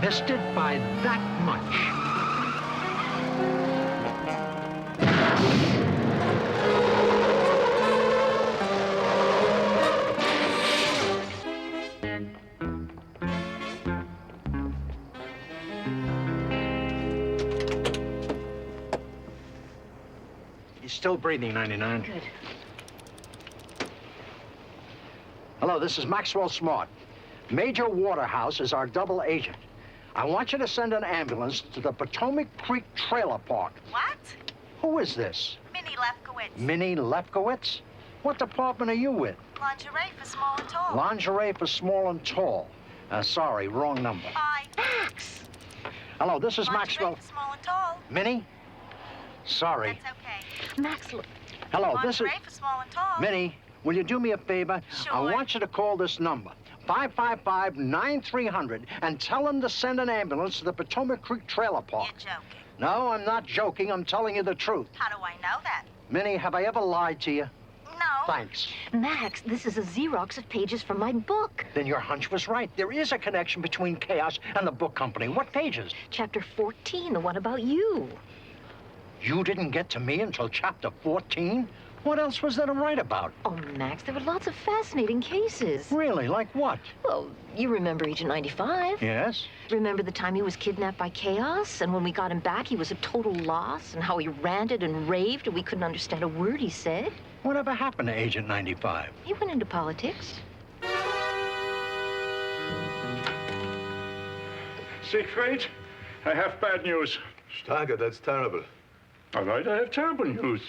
Missed it by that much. He's still breathing, 99. Good. Hello, this is Maxwell Smart. Major Waterhouse is our double agent. I want you to send an ambulance to the Potomac Creek Trailer Park. What? Who is this? Minnie Lefkowitz. Minnie Lefkowitz? What department are you with? Lingerie for small and tall. Lingerie for small and tall. Sorry, wrong number. Max. Hello, this is Lingerie Maxwell. for small and tall. Minnie? Sorry. That's okay. Max, look. Hello, this is... Lingerie for small and tall. Minnie, will you do me a favor? Sure. I want you to call this number, 555-9300, and tell them to send an ambulance to the Potomac Creek Trailer Park. You're joking. No, I'm not joking. I'm telling you the truth. How do I know that? Minnie, have I ever lied to you? No. Thanks. Max, this is a Xerox of pages from my book. Then your hunch was right. There is a connection between KAOS and the book company. What pages? Chapter 14, the one about you. You didn't get to me until chapter 14? What else was there to write about? Oh, Max, there were lots of fascinating cases. Really? Like what? Well, you remember Agent 95? Yes. Remember the time he was kidnapped by KAOS, and when we got him back, he was a total loss, and how he ranted and raved, and we couldn't understand a word he said? Whatever happened to Agent 95? He went into politics. Siegfried, I have bad news. Steiger, that's terrible. All right, I have terrible news.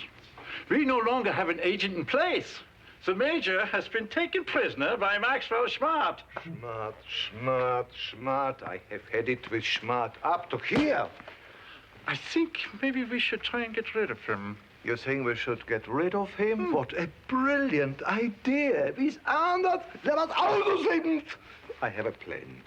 We no longer have an agent in place. The Major has been taken prisoner by Maxwell Smart. Smart. I have had it with Smart up to here. I think maybe we should try and get rid of him. You think we should get rid of him? What a brilliant idea. Wie anders, der was auszusieben. I have a plan.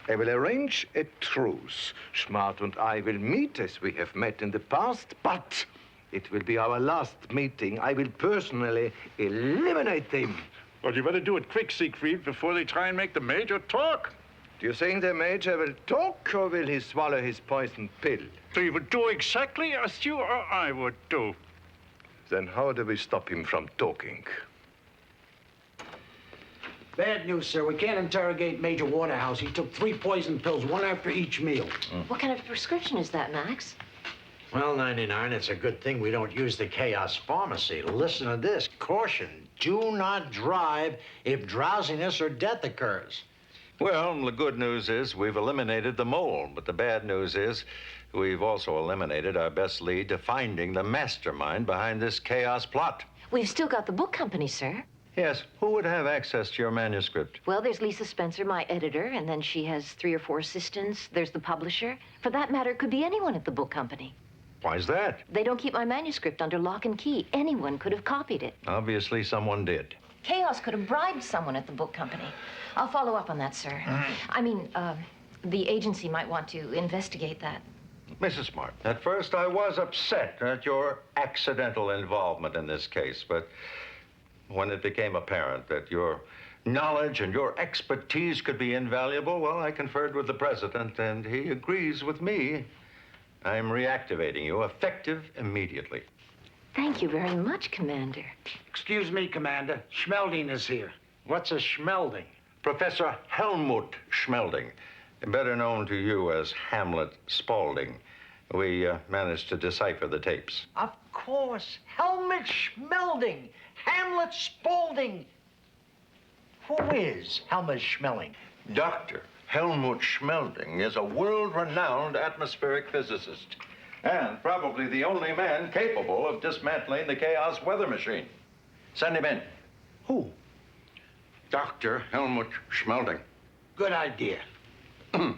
I will arrange a truce. Smart and I will meet as we have met in the past, but it will be our last meeting. I will personally eliminate them. Well, you better do it quick, Siegfried, before they try and make the Major talk. Do you think the Major will talk, or will he swallow his poison pill? He would do exactly as you or I would do. Then how do we stop him from talking? Bad news, sir. We can't interrogate Major Waterhouse. He took 3 poison pills, one after each meal. What kind of prescription is that, Max? Well, 99, it's a good thing we don't use the KAOS pharmacy. Listen to this. Caution, do not drive if drowsiness or death occurs. Well, the good news is we've eliminated the mole, but the bad news is we've also eliminated our best lead to finding the mastermind behind this KAOS plot. We've still got the book company, sir. Yes, who would have access to your manuscript? Well, there's Lisa Spencer, my editor, and then she has 3 or 4 assistants. There's the publisher. For that matter, it could be anyone at the book company. Why's that? They don't keep my manuscript under lock and key. Anyone could have copied it. Obviously, someone did. KAOS could have bribed someone at the book company. I'll follow up on that, sir. I mean, the agency might want to investigate that. Mrs. Smart, at first I was upset at your accidental involvement in this case, but when it became apparent that your knowledge and your expertise could be invaluable, well, I conferred with the president, and he agrees with me. I'm reactivating you, effective immediately. Thank you very much, Commander. Excuse me, Commander. Schmelding is here. What's a Schmelding? Professor Helmut Schmelding, better known to you as Hamlet Spaulding. We managed to decipher the tapes. Of course. Helmut Schmelding. Hamlet Spaulding. Who is Helmut Schmelding? Dr. Helmut Schmelding is a world-renowned atmospheric physicist and probably the only man capable of dismantling the KAOS weather machine. Send him in. Who? Dr. Helmut Schmelding. Good idea. All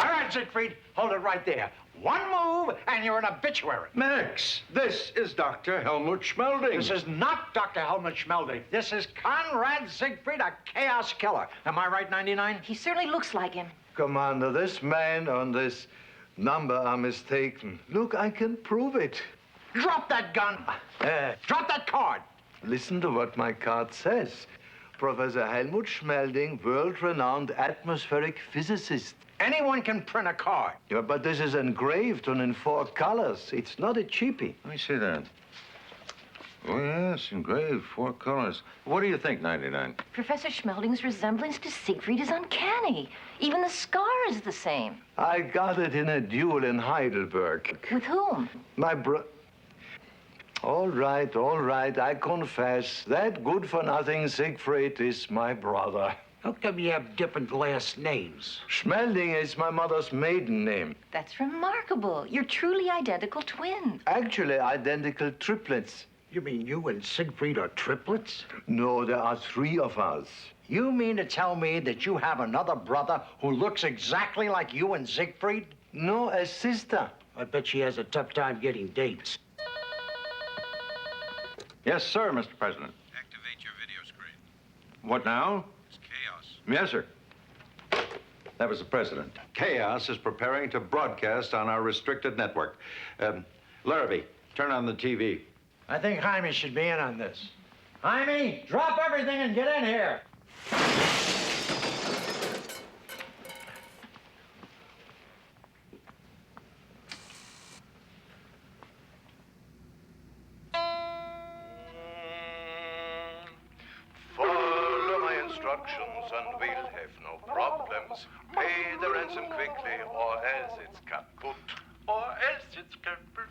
right, right, Siegfried. Hold it right there. One move, and you're an obituary. Max, this is Dr. Helmut Schmelding. This is not Dr. Helmut Schmelding. This is Conrad Siegfried, a chaos killer. Am I right, 99? He certainly looks like him. Commander, this man on this number are mistaken. Look, I can prove it. Drop that gun. Drop that card. Listen to what my card says. Professor Helmut Schmelding, world-renowned atmospheric physicist. Anyone can print a card. Yeah, but this is engraved and in 4 colors. It's not a cheapie. Let me see that. Oh, yes, engraved, 4 colors. What do you think, 99? Professor Schmelding's resemblance to Siegfried is uncanny. Even the scar is the same. I got it in a duel in Heidelberg. With whom? My All right, I confess. That good-for-nothing Siegfried is my brother. How come you have different last names? Schmelding is my mother's maiden name. That's remarkable. You're truly identical twins. Actually, identical triplets. You mean you and Siegfried are triplets? No, there are 3 of us. You mean to tell me that you have another brother who looks exactly like you and Siegfried? No, a sister. I bet she has a tough time getting dates. Yes, sir, Mr. President. Activate your video screen. What now? It's chaos. Yes, sir. That was the president. KAOS is preparing to broadcast on our restricted network. Larrabee, turn on the TV. I think Jaime should be in on this. Jaime, drop everything and get in here. Follow my instructions and we'll have no problems. Pay the ransom quickly or else it's kaput. Or else it's kaput.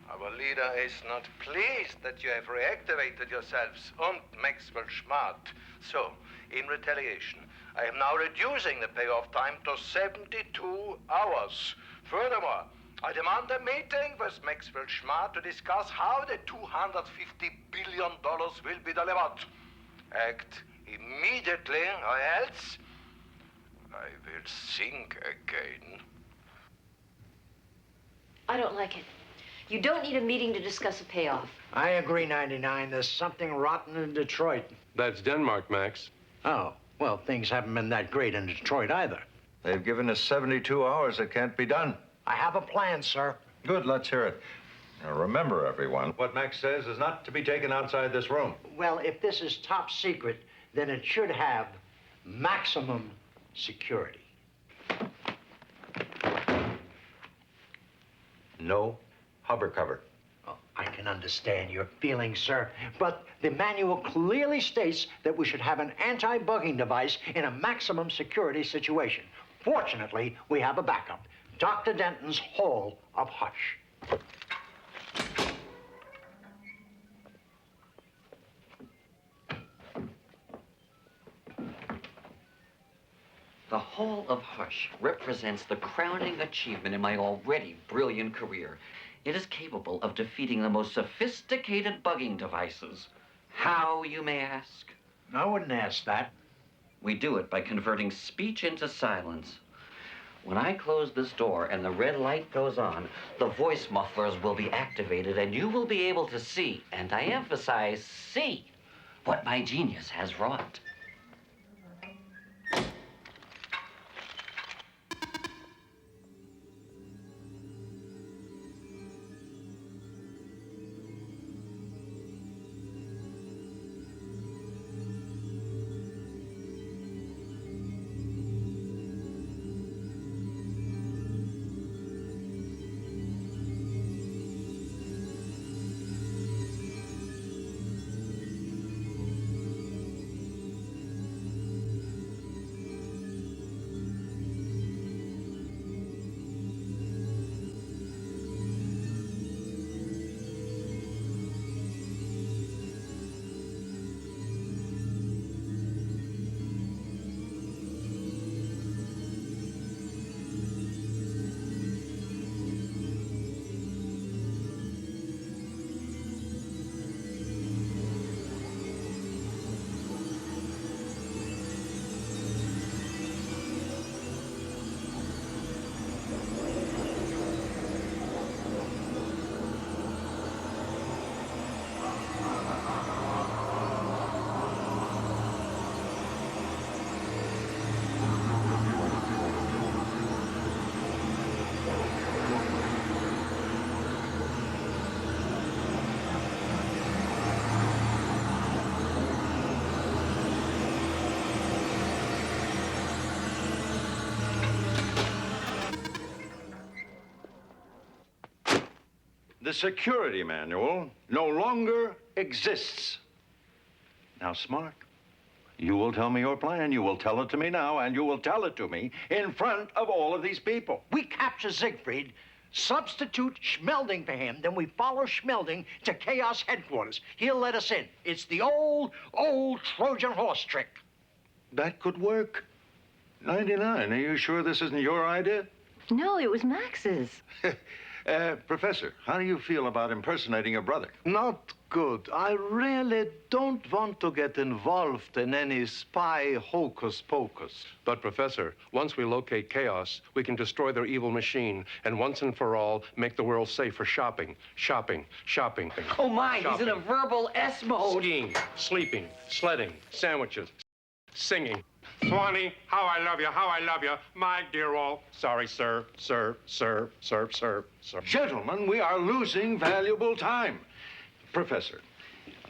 Our leader is not pleased that you have reactivated yourselves and Maxwell Smart. So, in retaliation, I am now reducing the payoff time to 72 hours. Furthermore, I demand a meeting with Maxwell Smart to discuss how the $250 billion will be delivered. Act immediately, or else I will think again. I don't like it. You don't need a meeting to discuss a payoff. I agree, 99. There's something rotten in Detroit. That's Denmark, Max. Oh, well, things haven't been that great in Detroit either. They've given us 72 hours. It can't be done. I have a plan, sir. Good, let's hear it. Now, remember, everyone, what Max says is not to be taken outside this room. Well, if this is top secret, then it should have maximum security. No hover cover. Oh, I can understand your feelings, sir, but the manual clearly states that we should have an anti-bugging device in a maximum security situation. Fortunately, we have a backup. Dr. Denton's Hall of Hush. The Hall of Hush represents the crowning achievement in my already brilliant career. It is capable of defeating the most sophisticated bugging devices. How, you may ask? I wouldn't ask that. We do it by converting speech into silence. When I close this door and the red light goes on, the voice mufflers will be activated and you will be able to see, and I emphasize see, what my genius has wrought. the security manual no longer exists. Now, Smart, you will tell me your plan. You will tell it to me now, and you will tell it to me in front of all of these people. We capture Siegfried, substitute Schmelding for him, then we follow Schmelding to KAOS headquarters. He'll let us in. It's the old Trojan horse trick. That could work. 99, are you sure this isn't your idea? No, it was Max's. Professor, how do you feel about impersonating your brother? Not good. I really don't want to get involved in any spy hocus pocus. But, Professor, once we locate KAOS, we can destroy their evil machine and once and for all make the world safe for shopping. Shopping. Oh, my, he's in a verbal S mode. Skiing, sleeping, sledding, sandwiches, singing. Swanee, how I love you, my dear all. Sorry, sir. Gentlemen, we are losing valuable time. Professor,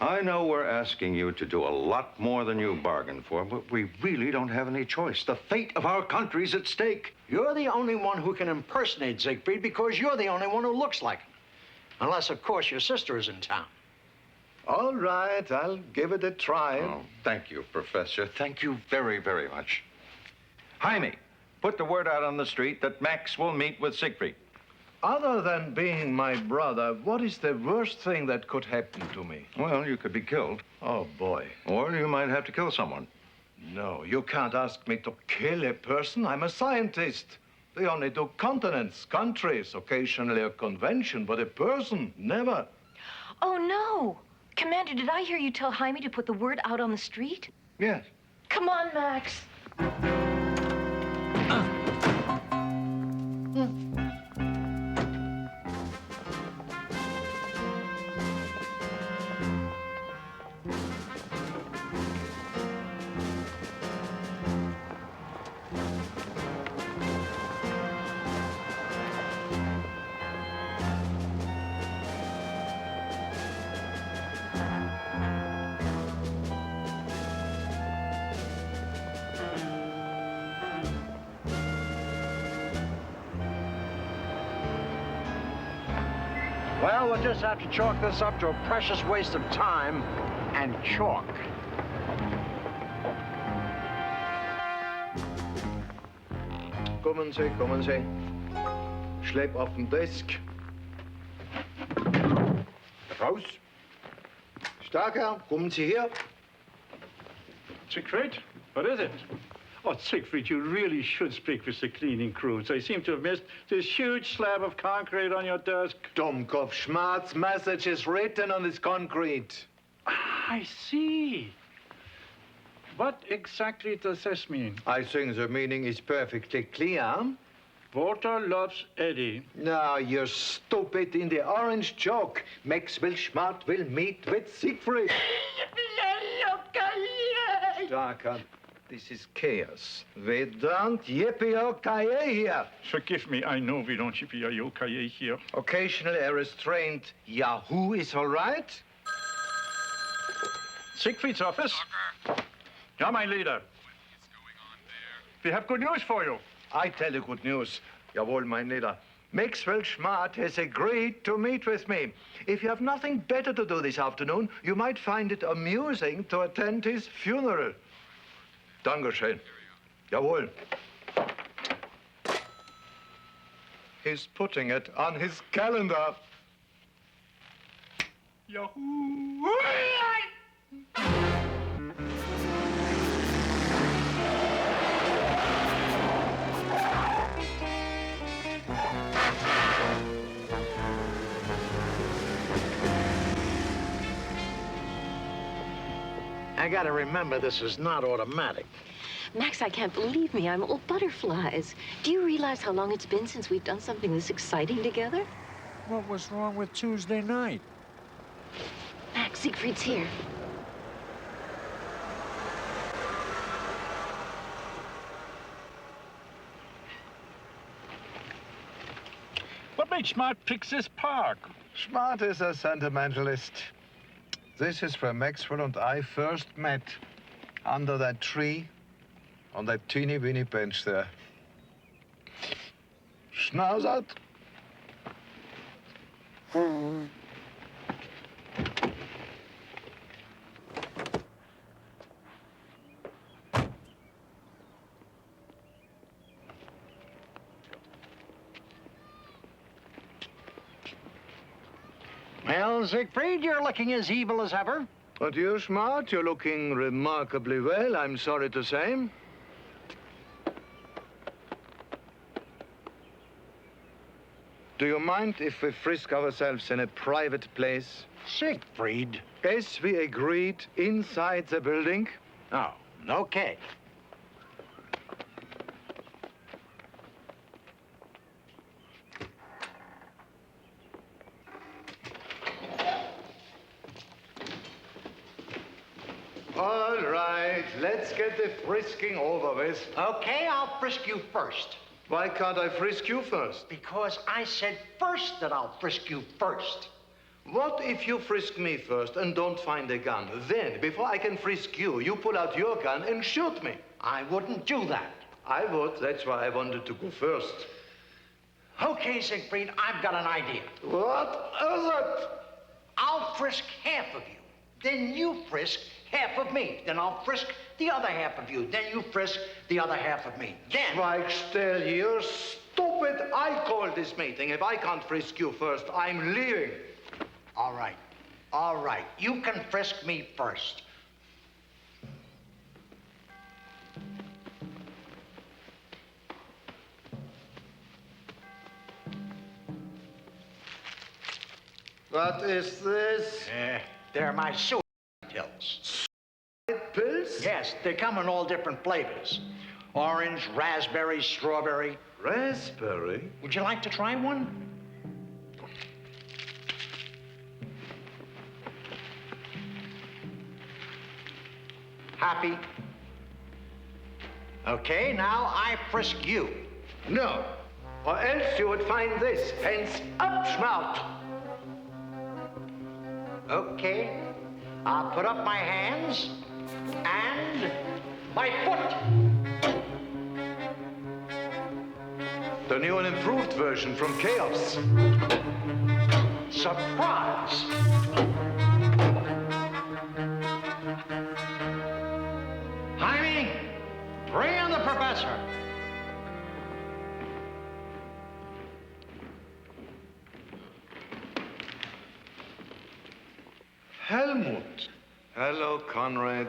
I know we're asking you to do a lot more than you bargained for, but we really don't have any choice. The fate of our country's at stake. You're the only one who can impersonate Siegfried because you're the only one who looks like him. Unless, of course, your sister is in town. All right, I'll give it a try. Oh, thank you, Professor. Thank you very, very much. Jaime, put the word out on the street that Max will meet with Siegfried. Other than being my brother, what is the worst thing that could happen to me? Well, you could be killed. Oh, boy. Or you might have to kill someone. No, you can't ask me to kill a person. I'm a scientist. They only do continents, countries, occasionally a convention, but a person, never. Oh, no. Commander, did I hear you tell Jaime to put the word out on the street? Yes. Come on, Max. Well, we'll just have to chalk this up to a precious waste of time and chalk. Kommen Sie. Schlepp auf den Desk. Raus. Starker, kommen Sie her. Siegfried, what is it? Oh, Siegfried, you really should speak with the cleaning crews. They seem to have missed this huge slab of concrete on your desk. Dummkopf, Schmart's message is written on this concrete. I see. What exactly does this mean? I think the meaning is perfectly clear. Walter loves Eddie. No, you're stupid. In the orange joke, Maxwell Schmart will meet with Siegfried. Starker, this is chaos. We don't yippee-o-ki-yay here. Forgive me, I know we don't yippee-o-ki-yay here. Occasionally a restrained Yahoo is all right. Siegfried's office? Ja, mein Leader. What's going on there? We have good news for you. I tell you good news. Jawohl, mein Leader. Maxwell Schmart has agreed to meet with me. If you have nothing better to do this afternoon, you might find it amusing to attend his funeral. Dankeschön. Jawohl. He's putting it on his calendar. Yahoo! I gotta remember this is not automatic. Max, I can't believe me. I'm all butterflies. Do you realize how long it's been since we've done something this exciting together? What was wrong with Tuesday night? Max, Siegfried's here. What made Smart pick this park? Schmart is a sentimentalist. This is where Maxwell and I first met. Under that tree, on that teeny-weeny bench there. Schnauzert. Well, Siegfried, you're looking as evil as ever. But you, Smart, you're looking remarkably well, I'm sorry to say. Do you mind if we frisk ourselves in a private place? Siegfried. As we agreed, inside the building? Oh, okay. All right, let's get the frisking over with. Okay, I'll frisk you first. Why can't I frisk you first? Because I said first that I'll frisk you first. What if you frisk me first and don't find a gun? Then, before I can frisk you, you pull out your gun and shoot me. I wouldn't do that. I would. That's why I wanted to go first. Okay, Siegfried, I've got an idea. What is it? I'll frisk half of you. Then you frisk half of me. Then I'll frisk the other half of you. Then you frisk the other half of me. Then... Schweigstell, you're stupid. I called this meeting. If I can't frisk you first, I'm leaving. All right. All right. You can frisk me first. What is this? They're my suicide pills. Pills? Yes, they come in all different flavors. Orange, raspberry, strawberry. Raspberry? Would you like to try one? Happy? Okay, now I frisk you. No. Or else you would find this. Hands up, Schmaut. Okay. I'll put up my hands and my foot. The new and improved version from KAOS. Surprise! Jaime, bring in the professor. Helmut. Hello, Conrad.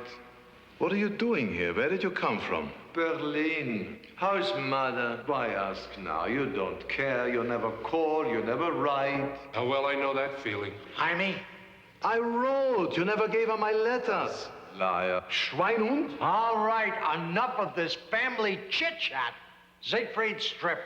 What are you doing here? Where did you come from? Berlin. How's mother? Why ask now? You don't care. You never call. You never write. How well I know that feeling. Jaime? I wrote. You never gave her my letters. Liar. Schweinhund. All right, enough of this family chit-chat. Siegfried, strip.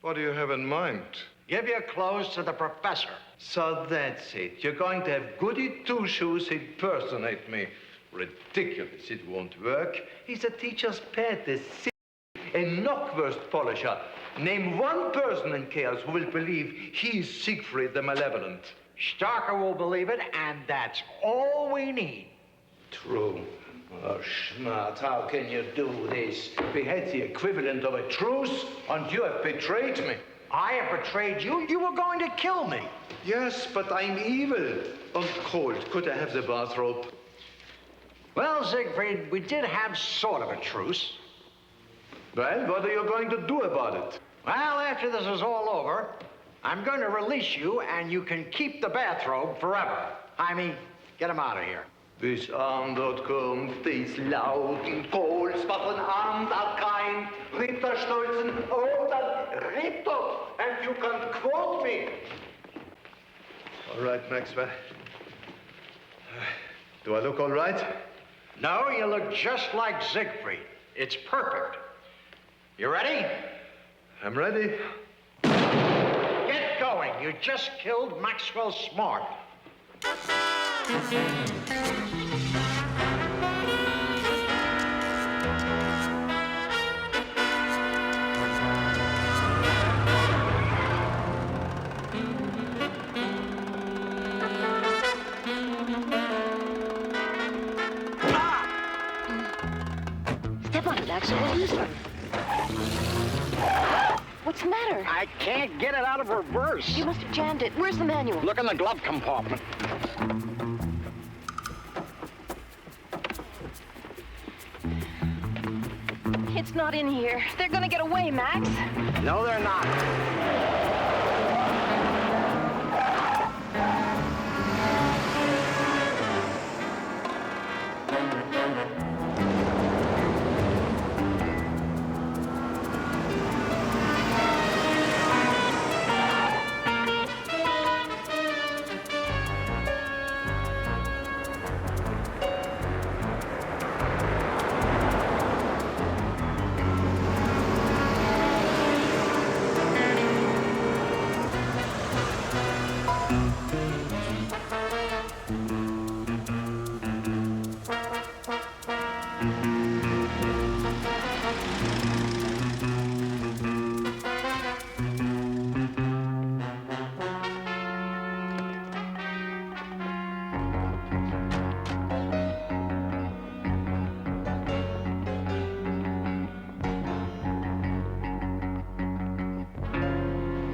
What do you have in mind? Give your clothes to the professor. So that's it. You're going to have Goody Two-Shoes impersonate me. Ridiculous. It won't work. He's a teacher's pet, a knockwurst polisher. Name one person in KAOS who will believe he's Siegfried the Malevolent. Starker will believe it, and that's all we need. True. Oh, Schmart, how can you do this? We had the equivalent of a truce, and you have betrayed me. I have betrayed you? You were going to kill me. Yes, but I'm evil. And cold. Could I have the bathrobe? Well, Siegfried, we did have sort of a truce. Well, what are you going to do about it? Well, after this is all over, I'm going to release you, and you can keep the bathrobe forever. Get him out of here. Bis Armut kommt, dies lauten Kohlswaffen armt are kein Ritterstolzen oder Ritter, and you can quote me. All right, Maxwell. Do I look all right? No, you look just like Siegfried. It's perfect. You ready? I'm ready. Get going. You just killed Maxwell Smart. Step on it, Axel. We'll use it. What? What's the matter? I can't get it out of reverse. You must have jammed it. Where's the manual? Look in the glove compartment. It's not in here. They're gonna get away, Max. No, they're not.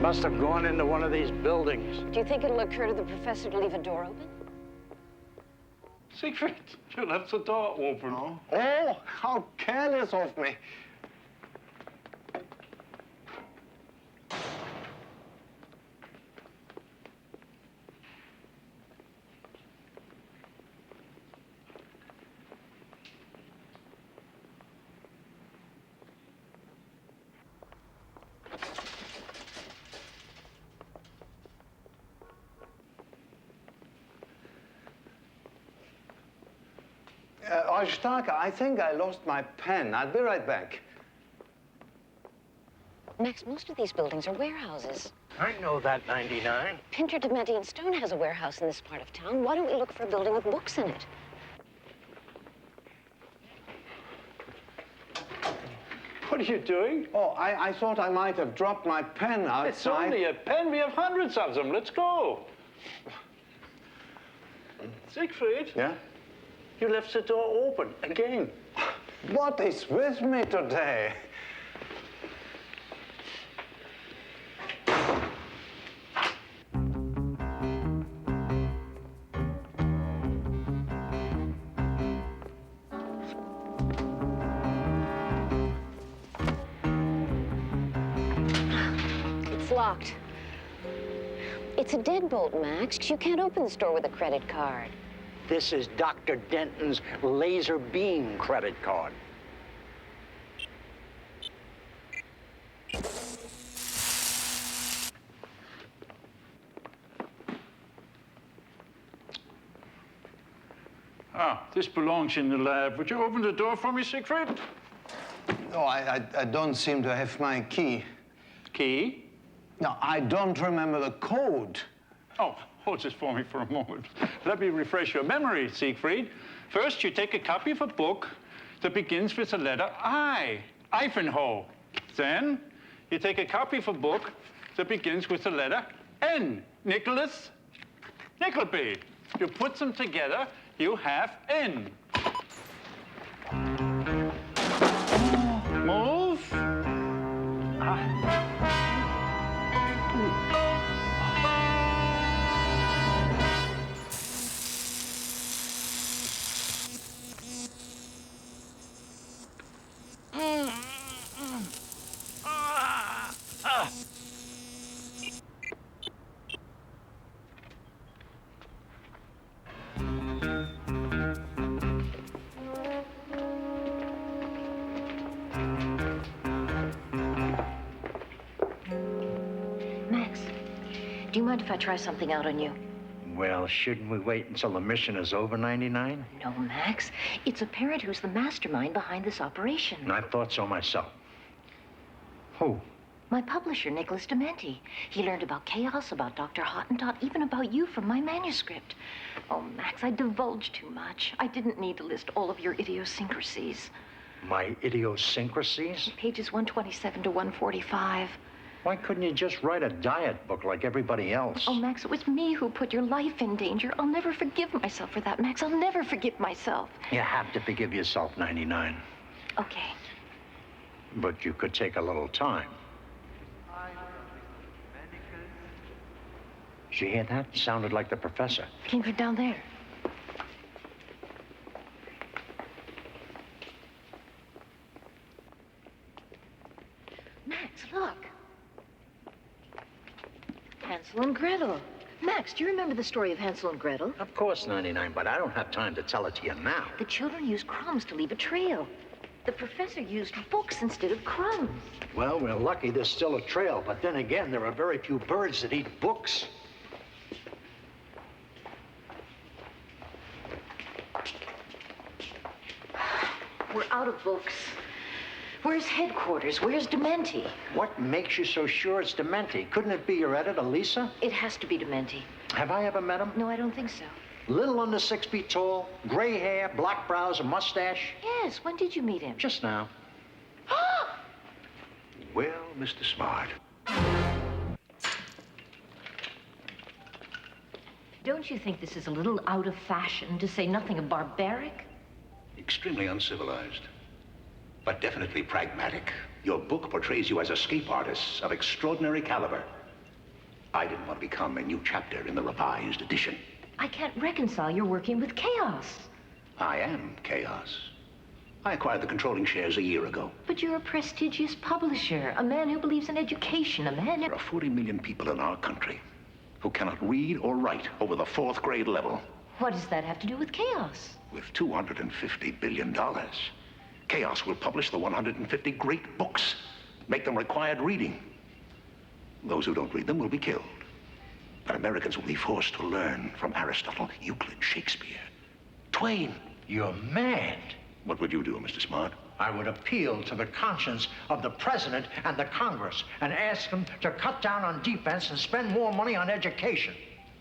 Must have gone into one of these buildings. Do you think it'll occur to the professor to leave a door open? Siegfried, you left the door open. Oh, how careless of me. Starker, I think I lost my pen. I'll be right back. Max, most of these buildings are warehouses. I know that, 99. Pinter, Dementi, and Stone has a warehouse in this part of town. Why don't we look for a building with books in it? What are you doing? Oh, I thought I might have dropped my pen outside. It's only a pen. We have hundreds of them. Let's go. Siegfried? Yeah? You left the door open again. What is with me today? It's locked. It's a deadbolt, Max. You can't open the store with a credit card. This is Dr. Denton's laser beam credit card. Ah, this belongs in the lab. Would you open the door for me, Siegfried? No, I don't seem to have my key. Key? No, I don't remember the code. Oh, hold this for me for a moment. Let me refresh your memory, Siegfried. First, you take a copy of a book that begins with the letter I, Ivanhoe. Then, you take a copy of a book that begins with the letter N, Nicholas Nickleby. You put them together, you have N. Move. Max, do you mind if I try something out on you? Well, shouldn't we wait until the mission is over, 99? No, Max. It's a parent who's the mastermind behind this operation. I thought so myself. Who? My publisher, Nicholas Dementi. He learned about KAOS, about Dr. Hottentot, even about you from my manuscript. Oh, Max, I divulged too much. I didn't need to list all of your idiosyncrasies. My idiosyncrasies? Pages 127 to 145. Why couldn't you just write a diet book like everybody else? Oh, Max, it was me who put your life in danger. I'll never forgive myself for that, Max. I'll never forgive myself. You have to forgive yourself, 99. Okay. But you could take a little time. you hear that? It sounded like the professor. Came from down there. Max, look. Hansel and Gretel. Max, do you remember the story of Hansel and Gretel? Of course, 99, but I don't have time to tell it to you now. The children used crumbs to leave a trail. The professor used books instead of crumbs. Well, we're lucky there's still a trail, but then again, there are very few birds that eat books. We're out of books. Where's headquarters? Where's Dementi? What makes you so sure it's Dementi? Couldn't it be your editor, Lisa? It has to be Dementi. Have I ever met him? No, I don't think so. Little under 6 feet tall, gray hair, black brows, a mustache. Yes, when did you meet him? Just now. Well, Mr. Smart. Don't you think this is a little out of fashion, to say nothing of barbaric? Extremely uncivilized, but definitely pragmatic. Your book portrays you as escape artists of extraordinary caliber. I didn't want to become a new chapter in the revised edition. I can't reconcile your working with KAOS. I am KAOS. I acquired the controlling shares a year ago. But you're a prestigious publisher, a man who believes in education, a man... There are 40 million people in our country who cannot read or write over the 4th grade level. What does that have to do with KAOS? With $250 billion, KAOS will publish the 150 great books, make them required reading. Those who don't read them will be killed. But Americans will be forced to learn from Aristotle, Euclid, Shakespeare, Twain. You're mad. What would you do, Mr. Smart? I would appeal to the conscience of the president and the Congress and ask them to cut down on defense and spend more money on education.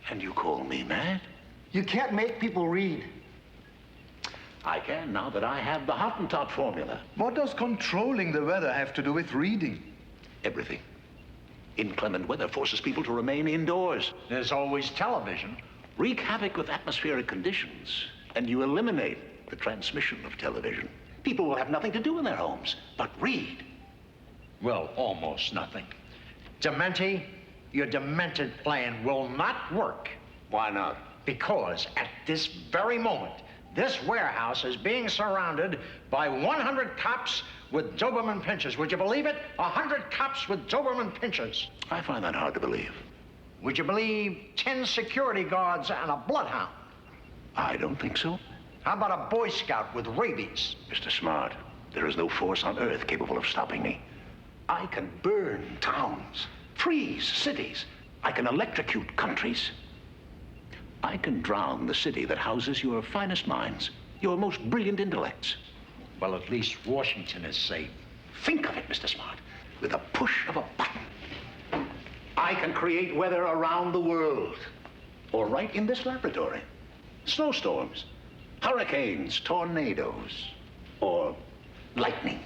And you call me mad? You can't make people read. I can now that I have the Hottentot formula. What does controlling the weather have to do with reading? Everything. Inclement weather forces people to remain indoors. There's always television. Wreak havoc with atmospheric conditions, and you eliminate the transmission of television. People will have nothing to do in their homes but read. Well, almost nothing. Dementi, your demented plan will not work. Why not? Because at this very moment, this warehouse is being surrounded by 100 cops with Doberman pinchers. Would you believe it? 100 cops with Doberman pinchers. I find that hard to believe. Would you believe 10 security guards and a bloodhound? I don't think so. How about a Boy Scout with rabies? Mr. Smart, there is no force on Earth capable of stopping me. I can burn towns, freeze cities. I can electrocute countries. I can drown the city that houses your finest minds, your most brilliant intellects. Well, at least Washington is safe. Think of it, Mr. Smart. With a push of a button, I can create weather around the world. Or right in this laboratory. Snowstorms, hurricanes, tornadoes, or lightning.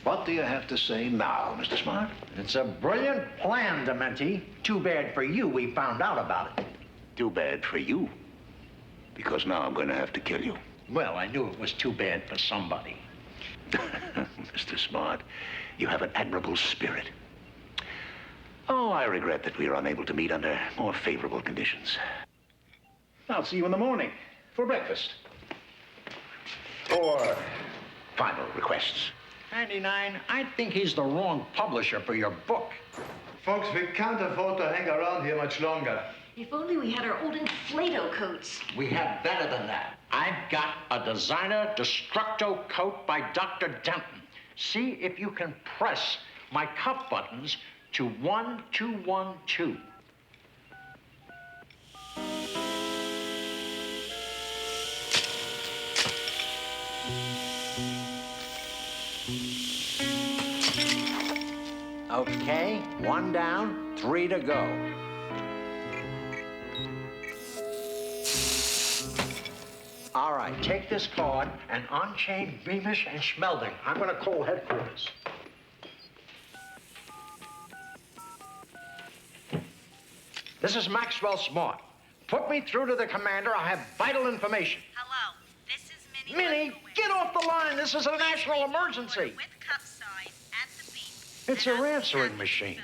What do you have to say now, Mr. Smart? It's a brilliant plan, Dementi. Too bad for you we found out about it. Too bad for you. Because now I'm going to have to kill you. Well, I knew it was too bad for somebody. Mr. Smart, you have an admirable spirit. Oh, I regret that we are unable to meet under more favorable conditions. I'll see you in the morning for breakfast. Or final requests. 99, I think he's the wrong publisher for your book. Folks, we can't afford to hang around here much longer. If only we had our old Inflato coats. We have better than that. I've got a designer Destructo coat by Dr. Denton. See if you can press my cuff buttons to 1212. Okay, 1 down, 3 to go. All right, take this card and unchain Beamish and Schmelding. I'm going to call headquarters. This is Maxwell Smart. Put me through to the commander. I have vital information. Hello, this is Minnie. Minnie, get off the line. This is a national emergency. With cuffs It's her answering machine.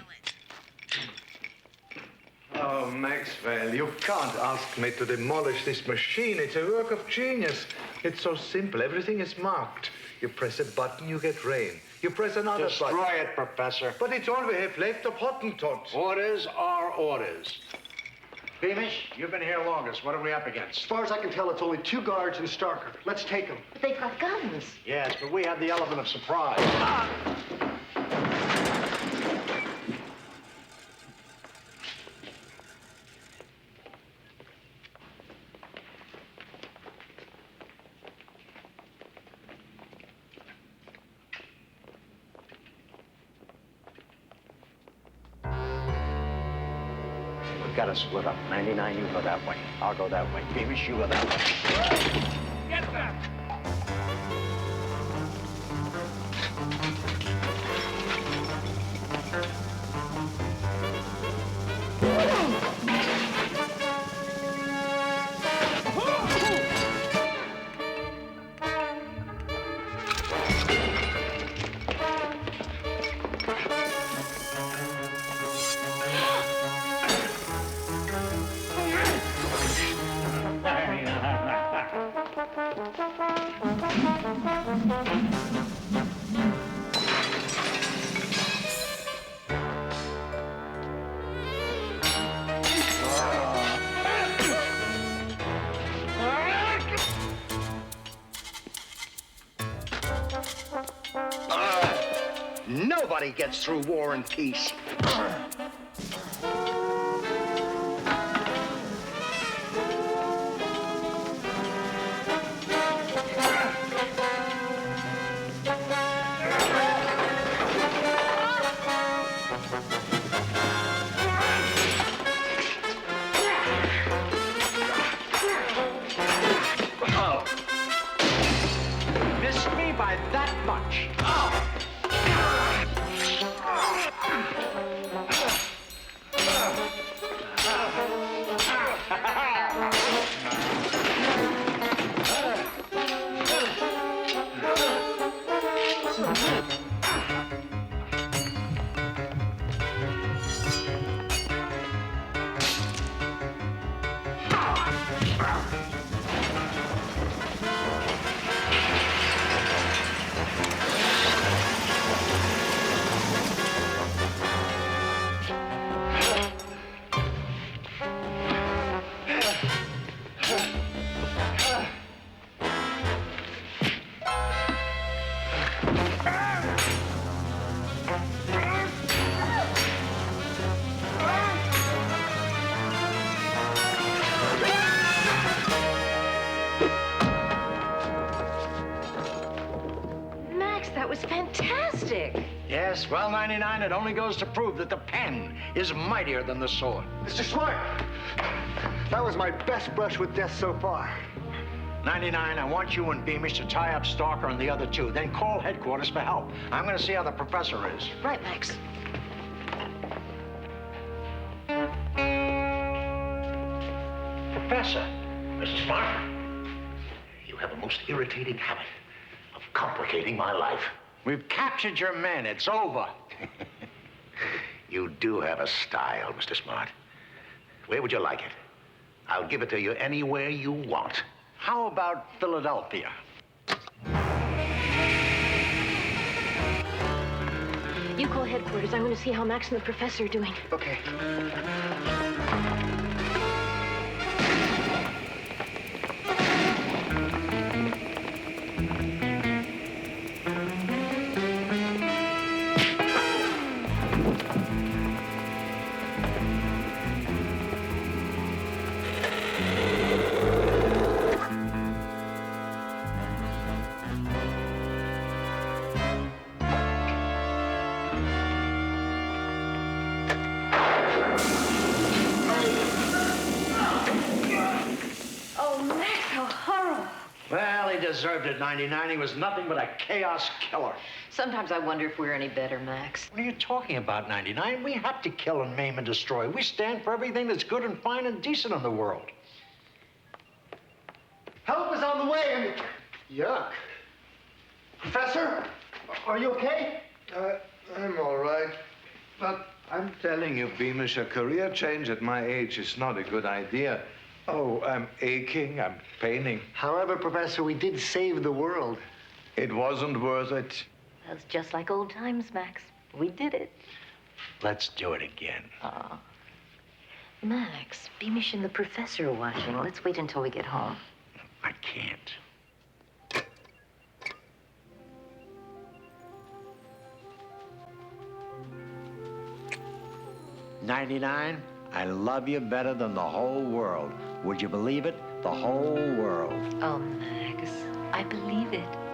Oh, Maxwell, you can't ask me to demolish this machine. It's a work of genius. It's so simple. Everything is marked. You press a button, you get rain. You press another button. Destroy it, Professor. But it's all we have left of Hottentot. Orders are orders. Beamish, you've been here longest. What are we up As against? far as I can tell, it's only 2 guards and Starker. Let's take them. But they've got guns. Yes, but we have the element of surprise. We've got to split up. 99, you go that way. I'll go that way. Beamish, you go that way. Get back! Nobody gets through war and peace. Missed me by that much. Max, that was fantastic. Yes, well, 99, it only goes to prove that the pen is mightier than the sword. Mr. Smart, that was my best brush with death so far. 99, I want you and Beamish to tie up Stalker and the other 2, then call headquarters for help. I'm going to see how the professor is. Right, Max. Professor, Mrs. Smart, you have a most irritating habit of complicating my life. We've captured your men. It's over. You do have a style, Mr. Smart. Where would you like it? I'll give it to you anywhere you want. How about Philadelphia? You call headquarters. I'm going to see how Max and the professor are doing. Okay. Well, he deserved it, 99. He was nothing but a chaos killer. Sometimes I wonder if we're any better, Max. What are you talking about, 99? We have to kill and maim and destroy. We stand for everything that's good and fine and decent in the world. Help is on the way, and... Yuck. Professor, are you okay? I'm all right. But I'm telling you, Beamish, a career change at my age is not a good idea. Oh, I'm aching, I'm paining. However, Professor, we did save the world. It wasn't worth it. That's just like old times, Max. We did it. Let's do it again. Aw. Max, Beamish and the professor are watching. Let's wait until we get home. I can't. 99, I love you better than the whole world. Would you believe it? The whole world. Oh, Max, I believe it.